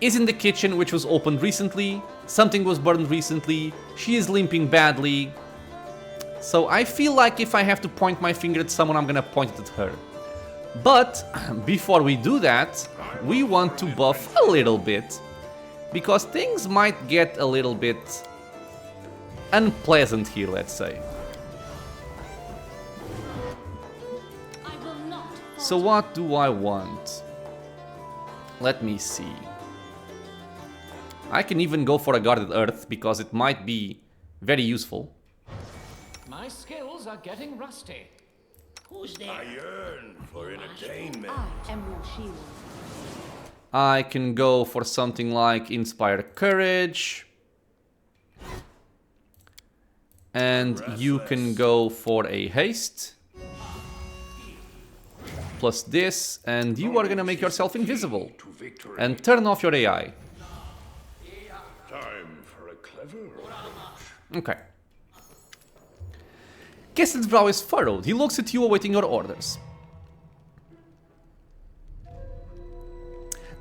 is in the kitchen, which was opened recently. Something was burned recently. She is limping badly. So I feel like if I have to point my finger at someone, I'm gonna point it at her. But before we do that, we want to buff a little bit, because things might get a little bit unpleasant here, let's say. I will not So what do I want? Let me see. I can even go for a guarded earth, because it might be very useful. My skills are getting rusty. Who's there? I yearn for entertainment. I am your shield. I can go for something like Inspire Courage. And you can go for a Haste. Plus this, and you are gonna make yourself invisible. To victory. And turn off your AI. Time for a clever approach. Okay. Kesten's brow is furrowed. He looks at you awaiting your orders.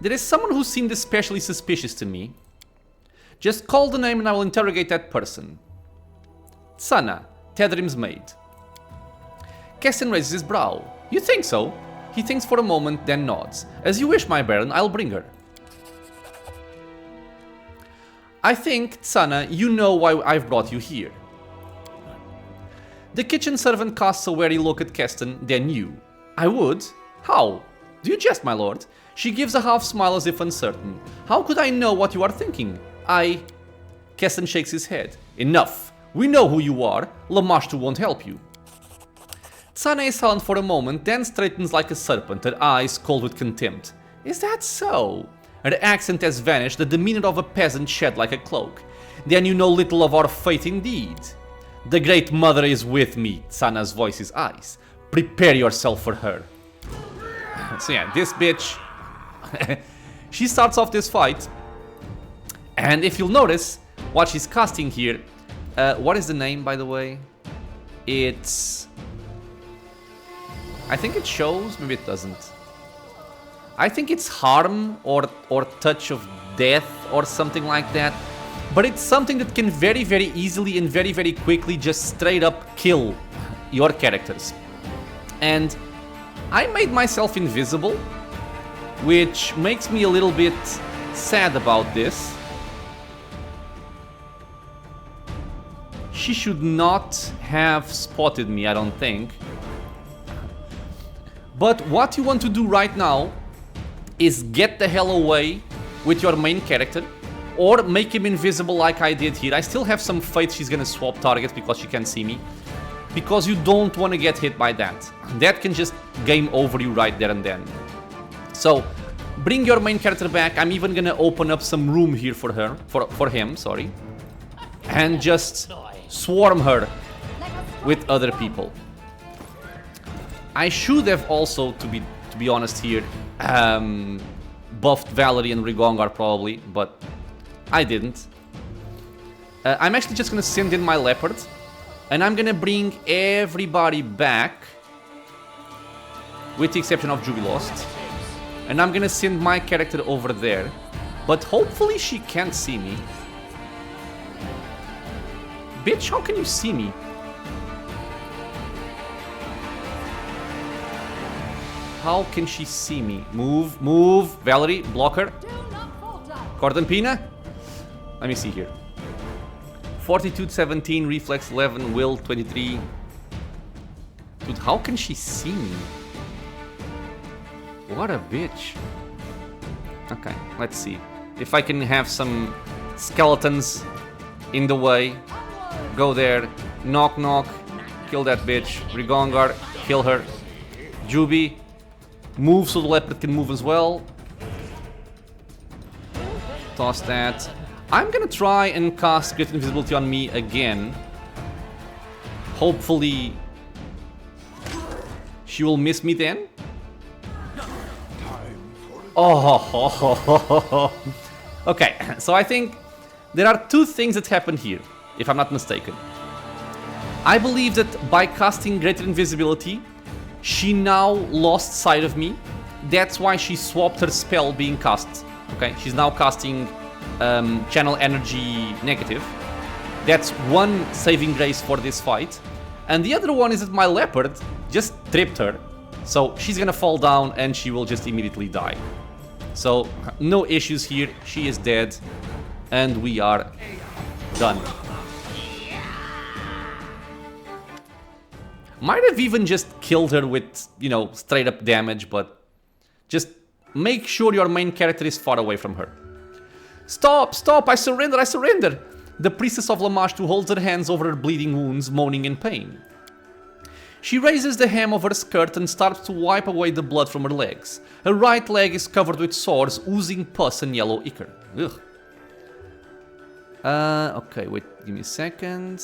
There is someone who seemed especially suspicious to me. Just call the name and I will interrogate that person. Sana, Tedrim's maid. Kesten raises his brow. You think so? He thinks for a moment, then nods. As you wish, my Baron, I'll bring her. I think, Tsana, you know why I've brought you here. The kitchen servant casts a wary look at Kesten, then you. I would? How? Do you jest, my lord? She gives a half smile as if uncertain. How could I know what you are thinking? Kesten shakes his head. Enough. We know who you are. Lamashtu won't help you. Tsana is silent for a moment, then straightens like a serpent, her eyes cold with contempt. Is that so? Her accent has vanished, the demeanor of a peasant shed like a cloak. Then you know little of our fate indeed. The Great Mother is with me, Tsana's voice is ice. Prepare yourself for her. So yeah, this bitch... she starts off this fight. And if you'll notice, what she's casting here... what is the name, by the way? It's... I think it shows, maybe it doesn't. I think it's Harm or Touch of Death or something like that. But it's something that can very, very easily and very, very quickly just straight up kill your characters. And I made myself invisible, which makes me a little bit sad about this. She should not have spotted me, I don't think. But what you want to do right now is get the hell away with your main character, or make him invisible like I did here. I still have some faith she's gonna swap targets because she can't see me, because you don't want to get hit by that. That can just game over you right there and then. So bring your main character back. I'm even gonna open up some room here for her, for him, sorry, and just swarm her with other people. I should have also, to be honest here, buffed Valerie and Rigongar probably, but I didn't. I'm actually just gonna send in my Leopard, and I'm gonna bring everybody back, with the exception of Jubilost. And I'm gonna send my character over there, but hopefully she can't see me. Bitch, how can you see me? How can she see me? Move, move, Valerie, block her. Cordampina? Let me see here. Fortitude 17, Reflex 11, Will 23. Dude, how can she see me? What a bitch. Okay, let's see. If I can have some skeletons in the way. Go there. Knock, knock. Kill that bitch. Rigongar, kill her. Juby. Move so the leopard can move as well. Toss that. I'm gonna try and cast Great Invisibility on me again. Hopefully she will miss me then. Oh, okay, so I think there are two things that happened here, if I'm not mistaken. I believe that by casting Greater Invisibility, she now lost sight of me. That's why she swapped her spell being cast. Okay, she's now casting Channel Energy Negative. That's one saving grace for this fight. And the other one is that my Leopard just tripped her. So she's gonna fall down and she will just immediately die. So no issues here, she is dead. And we are done. Might have even just killed her with, you know, straight up damage, but just make sure your main character is far away from her. Stop, stop, I surrender, I surrender! The priestess of Lamashtu holds her hands over her bleeding wounds, moaning in pain. She raises the hem of her skirt and starts to wipe away the blood from her legs. Her right leg is covered with sores, oozing pus and yellow ichor. Ugh. Okay, wait, give me a second.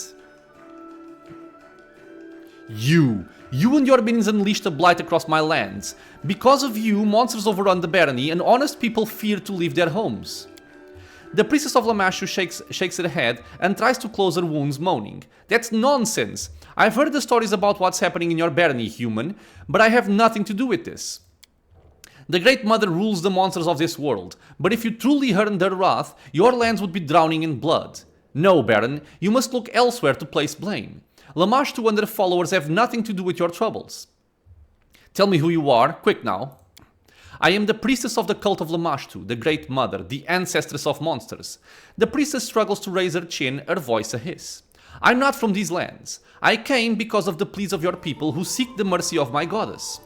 You and your minions unleashed a blight across my lands. Because of you, monsters overrun the barony and honest people fear to leave their homes. The priestess of Lamashtu shakes her head and tries to close her wounds, moaning. That's nonsense. I've heard the stories about what's happening in your barony, human, but I have nothing to do with this. The Great Mother rules the monsters of this world, but if you truly earned her wrath, your lands would be drowning in blood. No, Baron, you must look elsewhere to place blame. Lamashtu and their followers have nothing to do with your troubles. Tell me who you are, quick now. I am the priestess of the cult of Lamashtu, the Great Mother, the ancestress of monsters. The priestess struggles to raise her chin, her voice a hiss. I'm not from these lands. I came because of the pleas of your people who seek the mercy of my goddess.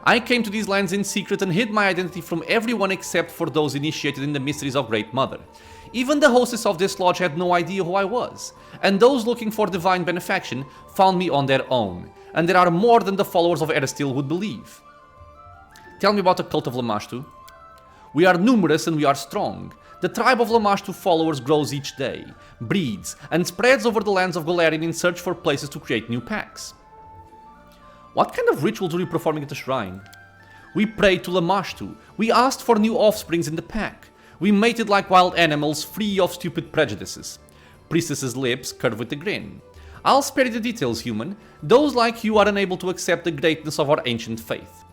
I came to these lands in secret and hid my identity from everyone except for those initiated in the mysteries of Great Mother. Even the hostess of this lodge had no idea who I was, and those looking for divine benefaction found me on their own, and there are more than the followers of Erestil would believe. Tell me about the cult of Lamashtu. We are numerous and we are strong. The tribe of Lamashtu followers grows each day, breeds, and spreads over the lands of Golarion in search for places to create new packs. What kind of rituals are you performing at the shrine? We prayed to Lamashtu. We asked for new offsprings in the pack. We mated like wild animals, free of stupid prejudices. Priestess's lips curve with a grin. I'll spare you the details, human. Those like you are unable to accept the greatness of our ancient faith.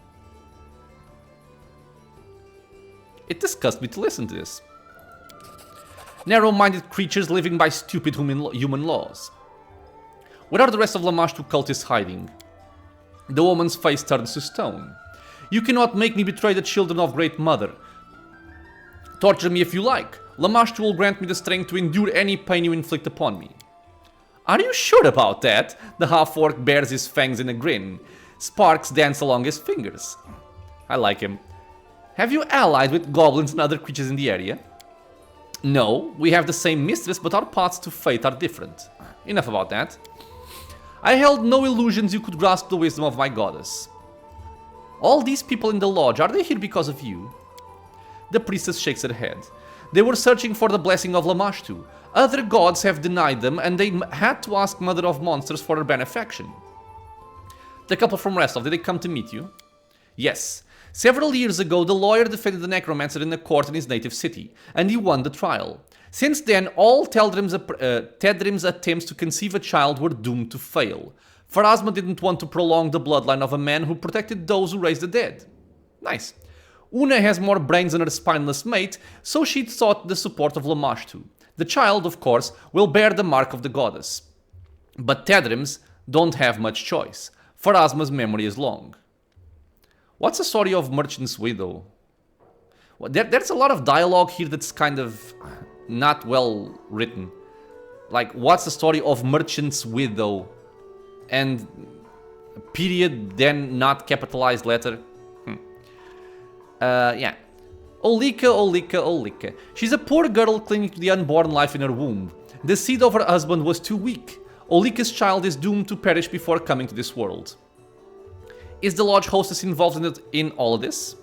It disgusts me to listen to this. Narrow-minded creatures living by stupid human laws. Where are the rest of Lamashtu cultists hiding? The woman's face turns to stone. You cannot make me betray the children of Great Mother. Torture me if you like. Lamashtu will grant me the strength to endure any pain you inflict upon me. Are you sure about that? The half-orc bares his fangs in a grin. Sparks dance along his fingers. I like him. Have you allied with goblins and other creatures in the area? No, we have the same mistress, but our paths to fate are different. Enough about that. I held no illusions you could grasp the wisdom of my goddess. All these people in the lodge, are they here because of you? The priestess shakes her head. They were searching for the blessing of Lamashtu. Other gods have denied them, and they had to ask Mother of Monsters for her benefaction. The couple from Restov, did they come to meet you? Yes. Several years ago, the lawyer defended the necromancer in a court in his native city, and he won the trial. Since then, all Tedrim's attempts to conceive a child were doomed to fail. Pharasma didn't want to prolong the bloodline of a man who protected those who raised the dead. Nice. Una has more brains than her spineless mate, so she sought the support of Lamashtu. The child, of course, will bear the mark of the goddess. But Tedrims don't have much choice. Pharasma's memory is long. What's the story of Merchant's Widow? Well, there's a lot of dialogue here that's kind of not well written. Like, what's the story of Merchant's Widow? And period, then not capitalized letter. Yeah. Olika. She's a poor girl clinging to the unborn life in her womb. The seed of her husband was too weak. Olika's child is doomed to perish before coming to this world. Is the lodge hostess involved in all of this?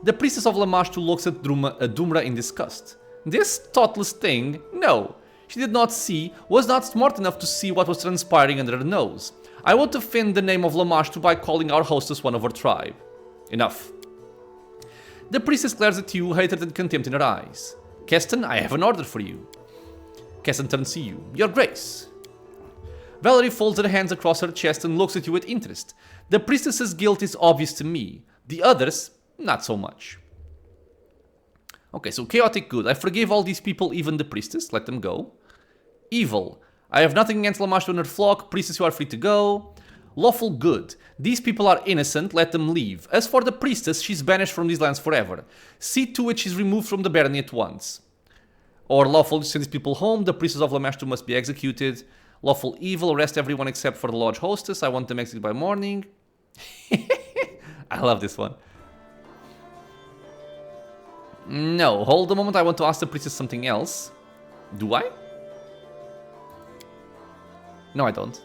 The priestess of Lamashtu looks at Dumra in disgust. This thoughtless thing? No. She did not see, was not smart enough to see what was transpiring under her nose. I won't offend the name of Lamashtu by calling our hostess one of her tribe. Enough. The priestess glares at you, hatred and contempt in her eyes. Kesten, I have an order for you. Kesten turns to you. Your Grace. Valerie folds her hands across her chest and looks at you with interest. The priestess's guilt is obvious to me. The others, not so much. Okay, so chaotic good. I forgive all these people, even the priestess. Let them go. Evil. I have nothing against Lamashtu and her flock. Priestess, you are free to go. Lawful good. These people are innocent. Let them leave. As for the priestess, she's banished from these lands forever. See to it she's removed from the barony at once. Or lawful, send these people home. The priestess of Lamashtu must be executed. Lawful evil, arrest everyone except for the lodge hostess. I want them executed by morning. I love this one. No, hold a moment. I want to ask the priestess something else. Do I? No, I don't.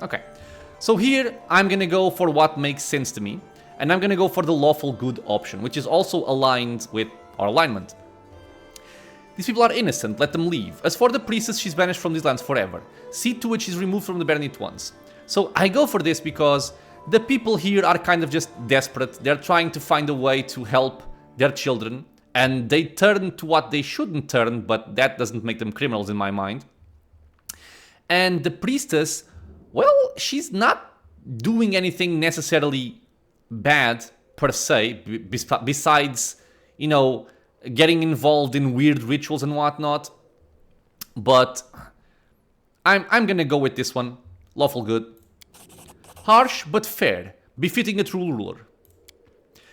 Okay. So here, I'm gonna go for what makes sense to me. And I'm gonna go for the lawful good option, which is also aligned with our alignment. These people are innocent, let them leave. As for the priestess, she's banished from these lands forever. See to it she's removed from the barony at once. So I go for this because the people here are kind of just desperate. They're trying to find a way to help their children. And they turn to what they shouldn't turn, but that doesn't make them criminals in my mind. And the priestess, well, she's not doing anything necessarily bad per se, besides, you know, getting involved in weird rituals and whatnot. But I'm gonna go with this one. Lawful good. Harsh but fair, befitting a true ruler.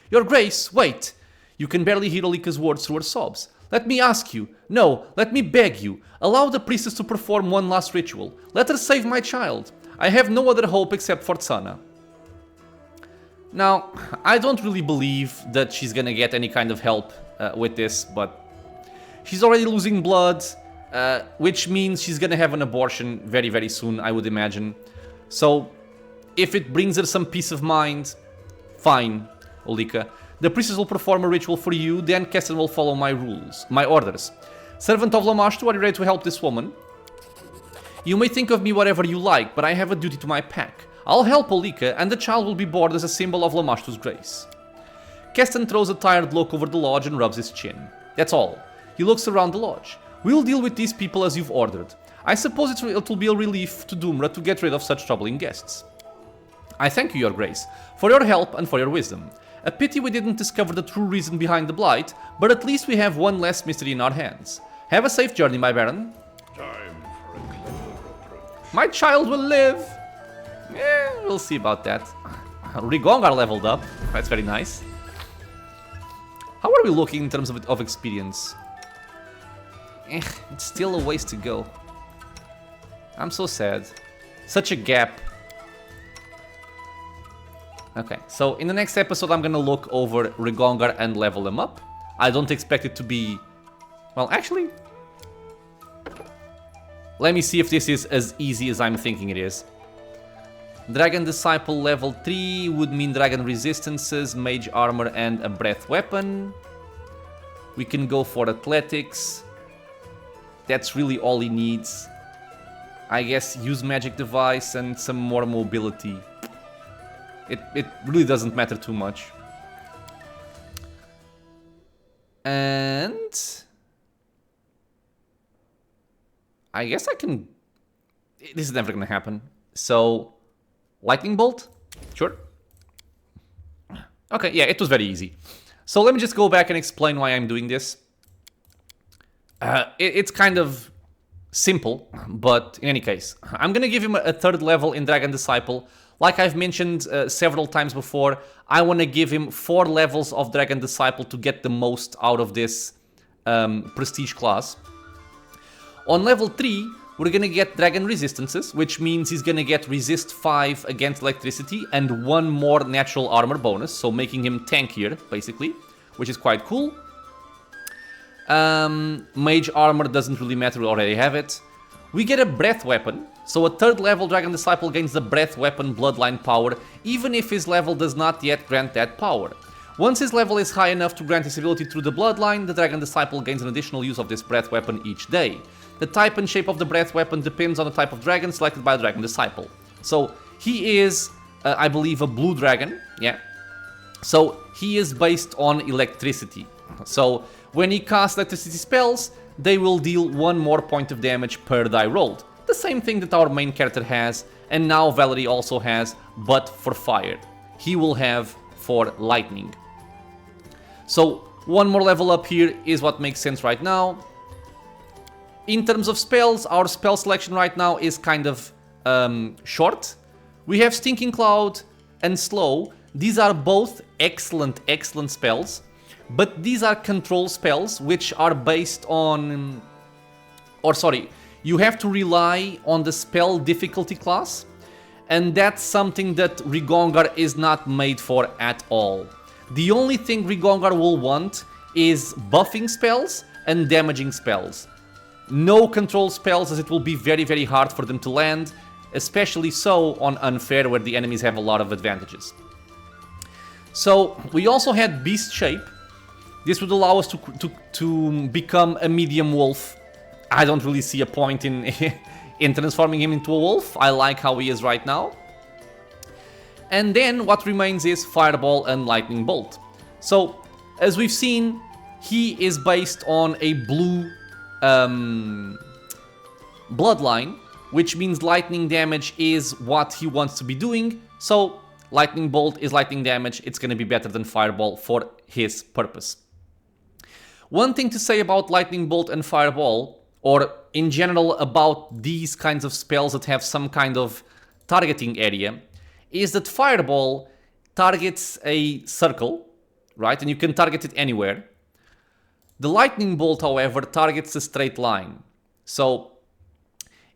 Your Grace, wait! You can barely hear Olika's words through her sobs. Let me ask you, no, let me beg you, allow the priestess to perform one last ritual. Let her save my child. I have no other hope except for Tsana. Now, I don't really believe that she's gonna get any kind of help with this, but she's already losing blood, which means she's gonna have an abortion very, very soon, I would imagine. So, if it brings her some peace of mind, fine, Olika. The priestess will perform a ritual for you, then Kesten will follow my orders. Servant of Lamashtu, are you ready to help this woman? You may think of me whatever you like, but I have a duty to my pack. I'll help Olika, and the child will be born as a symbol of Lamashtu's grace. Kesten throws a tired look over the lodge and rubs his chin. That's all. He looks around the lodge. We'll deal with these people as you've ordered. I suppose it will be a relief to Doomra to get rid of such troubling guests. I thank you, Your Grace, for your help and for your wisdom. A pity we didn't discover the true reason behind the blight, but at least we have one less mystery in our hands. Have a safe journey, my Baron. Time for a clever approach. My child will live! We'll see about that. Rigongar leveled up. That's very nice. How are we looking in terms of experience? It's still a ways to go. I'm so sad. Such a gap. Okay, so in the next episode I'm gonna look over Rigongar and level them up. I don't expect it to be... Well, actually... Let me see if this is as easy as I'm thinking it is. Dragon Disciple level 3 would mean Dragon Resistances, Mage Armor and a Breath Weapon. We can go for Athletics. That's really all he needs. I guess use Magic Device and some more mobility. It really doesn't matter too much. And... I guess I can... This is never gonna happen. So... Lightning Bolt? Sure. Okay, yeah, it was very easy. So let me just go back and explain why I'm doing this. It's kind of simple, but in any case, I'm gonna give him a third level in Dragon Disciple. Like I've mentioned several times before, I want to give him 4 levels of Dragon Disciple to get the most out of this prestige class. On level 3, we're gonna get Dragon Resistances, which means he's gonna get Resist 5 against electricity and 1 more natural armor bonus, so making him tankier, basically, which is quite cool. Mage Armor doesn't really matter, we already have it. We get a Breath Weapon, so a 3rd level Dragon Disciple gains the Breath Weapon Bloodline power, even if his level does not yet grant that power. Once his level is high enough to grant his ability through the Bloodline, the Dragon Disciple gains an additional use of this Breath Weapon each day. The type and shape of the Breath Weapon depends on the type of dragon selected by the Dragon Disciple. So, he is, I believe, a blue dragon, yeah. So, he is based on electricity. So, when he casts electricity spells, they will deal 1 more point of damage per die rolled. The same thing that our main character has, and now Valerie also has, but for fire. He will have for lightning. So, 1 more level up here is what makes sense right now. In terms of spells, our spell selection right now is kind of short. We have Stinking Cloud and Slow. These are both excellent spells. But these are control spells, which are based on... Or sorry, you have to rely on the spell difficulty class. And that's something that Rigongar is not made for at all. The only thing Rigongar will want is buffing spells and damaging spells. No control spells, as it will be very, very hard for them to land. Especially so on Unfair, where the enemies have a lot of advantages. So, we also had Beast Shape. This would allow us to become a medium wolf. I don't really see a point in, in transforming him into a wolf. I like how he is right now. And then what remains is Fireball and Lightning Bolt. So, as we've seen, he is based on a blue bloodline, which means lightning damage is what he wants to be doing. So, Lightning Bolt is lightning damage. It's going to be better than Fireball for his purpose. One thing to say about Lightning Bolt and Fireball, or in general about these kinds of spells that have some kind of targeting area, is that Fireball targets a circle, right? And you can target it anywhere. The Lightning Bolt, however, targets a straight line. So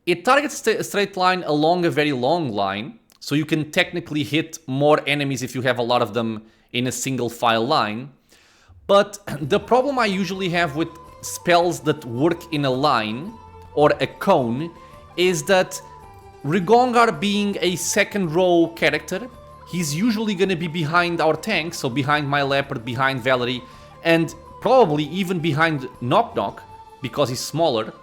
it targets a straight line along a very long line, so you can technically hit more enemies if you have a lot of them in a single file line. But the problem I usually have with spells that work in a line or a cone is that Rigongar being a second row character, he's usually going to be behind our tanks, so behind my Leopard, behind Valerie, and probably even behind Knock Knock, because he's smaller.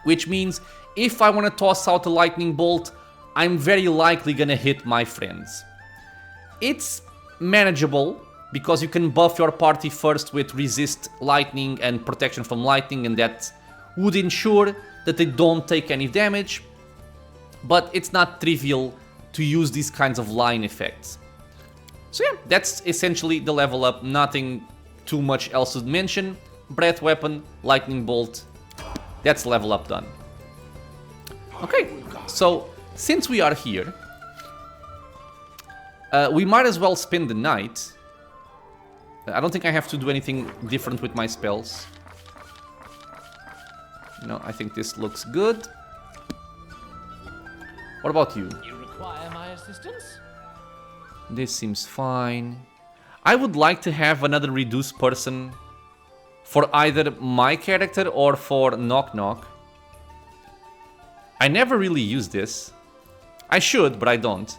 Which means if I want to toss out a Lightning Bolt, I'm very likely going to hit my friends. It's manageable, because you can buff your party first with resist lightning and protection from lightning, and that would ensure that they don't take any damage. But it's not trivial to use these kinds of line effects. So yeah, that's essentially the level up. Nothing too much else to mention. Breath weapon, lightning bolt. That's level up done. Okay, so since we are here, we might as well spend the night. I don't think I have to do anything different with my spells. No, I think this looks good. What about you? You require my assistance? This seems fine. I would like to have another reduced person for either my character or for Knock Knock. I never really use this. I should, but I don't.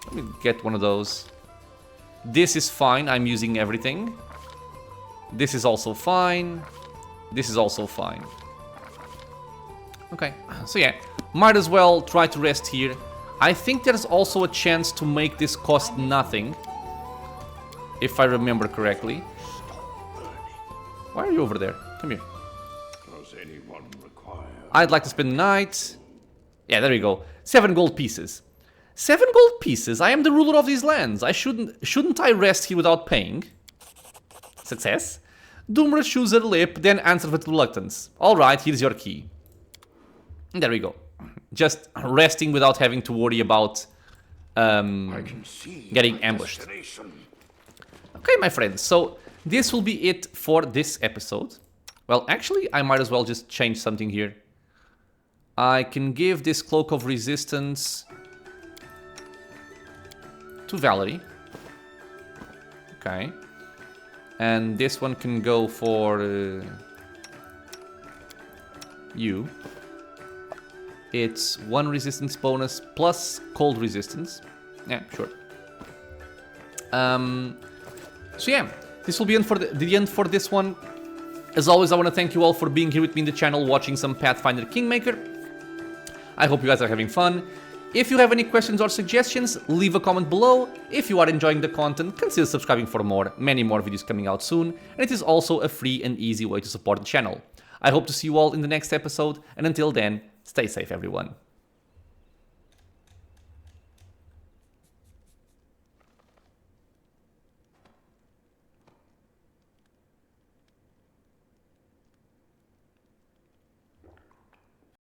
Let me get one of those. This is fine, I'm using everything. This is also fine. This is also fine. Okay, so yeah, might as well try to rest here. I think there's also a chance to make this cost nothing, if I remember correctly. Why are you over there? Come here. Does anyone require? I'd like to spend the night. Yeah, there we go. 7 gold pieces. 7 gold pieces. I am the ruler of these lands. I shouldn't I rest here without paying? Success. Doomra choose a lip, then answer with reluctance. Alright, here's your key. There we go. Just resting without having to worry about getting ambushed. Okay, my friends, so this will be it for this episode. Well, actually, I might as well just change something here. I can give this Cloak of Resistance to Valerie. Okay. And this one can go for you. It's 1 resistance bonus plus cold resistance. Yeah, sure. So yeah, this will be the end for this one. As always, I want to thank you all for being here with me in the channel, watching some Pathfinder Kingmaker. I hope you guys are having fun. If you have any questions or suggestions, leave a comment below. If you are enjoying the content, consider subscribing for more. Many more videos coming out soon. And it is also a free and easy way to support the channel. I hope to see you all in the next episode. And until then, stay safe, everyone.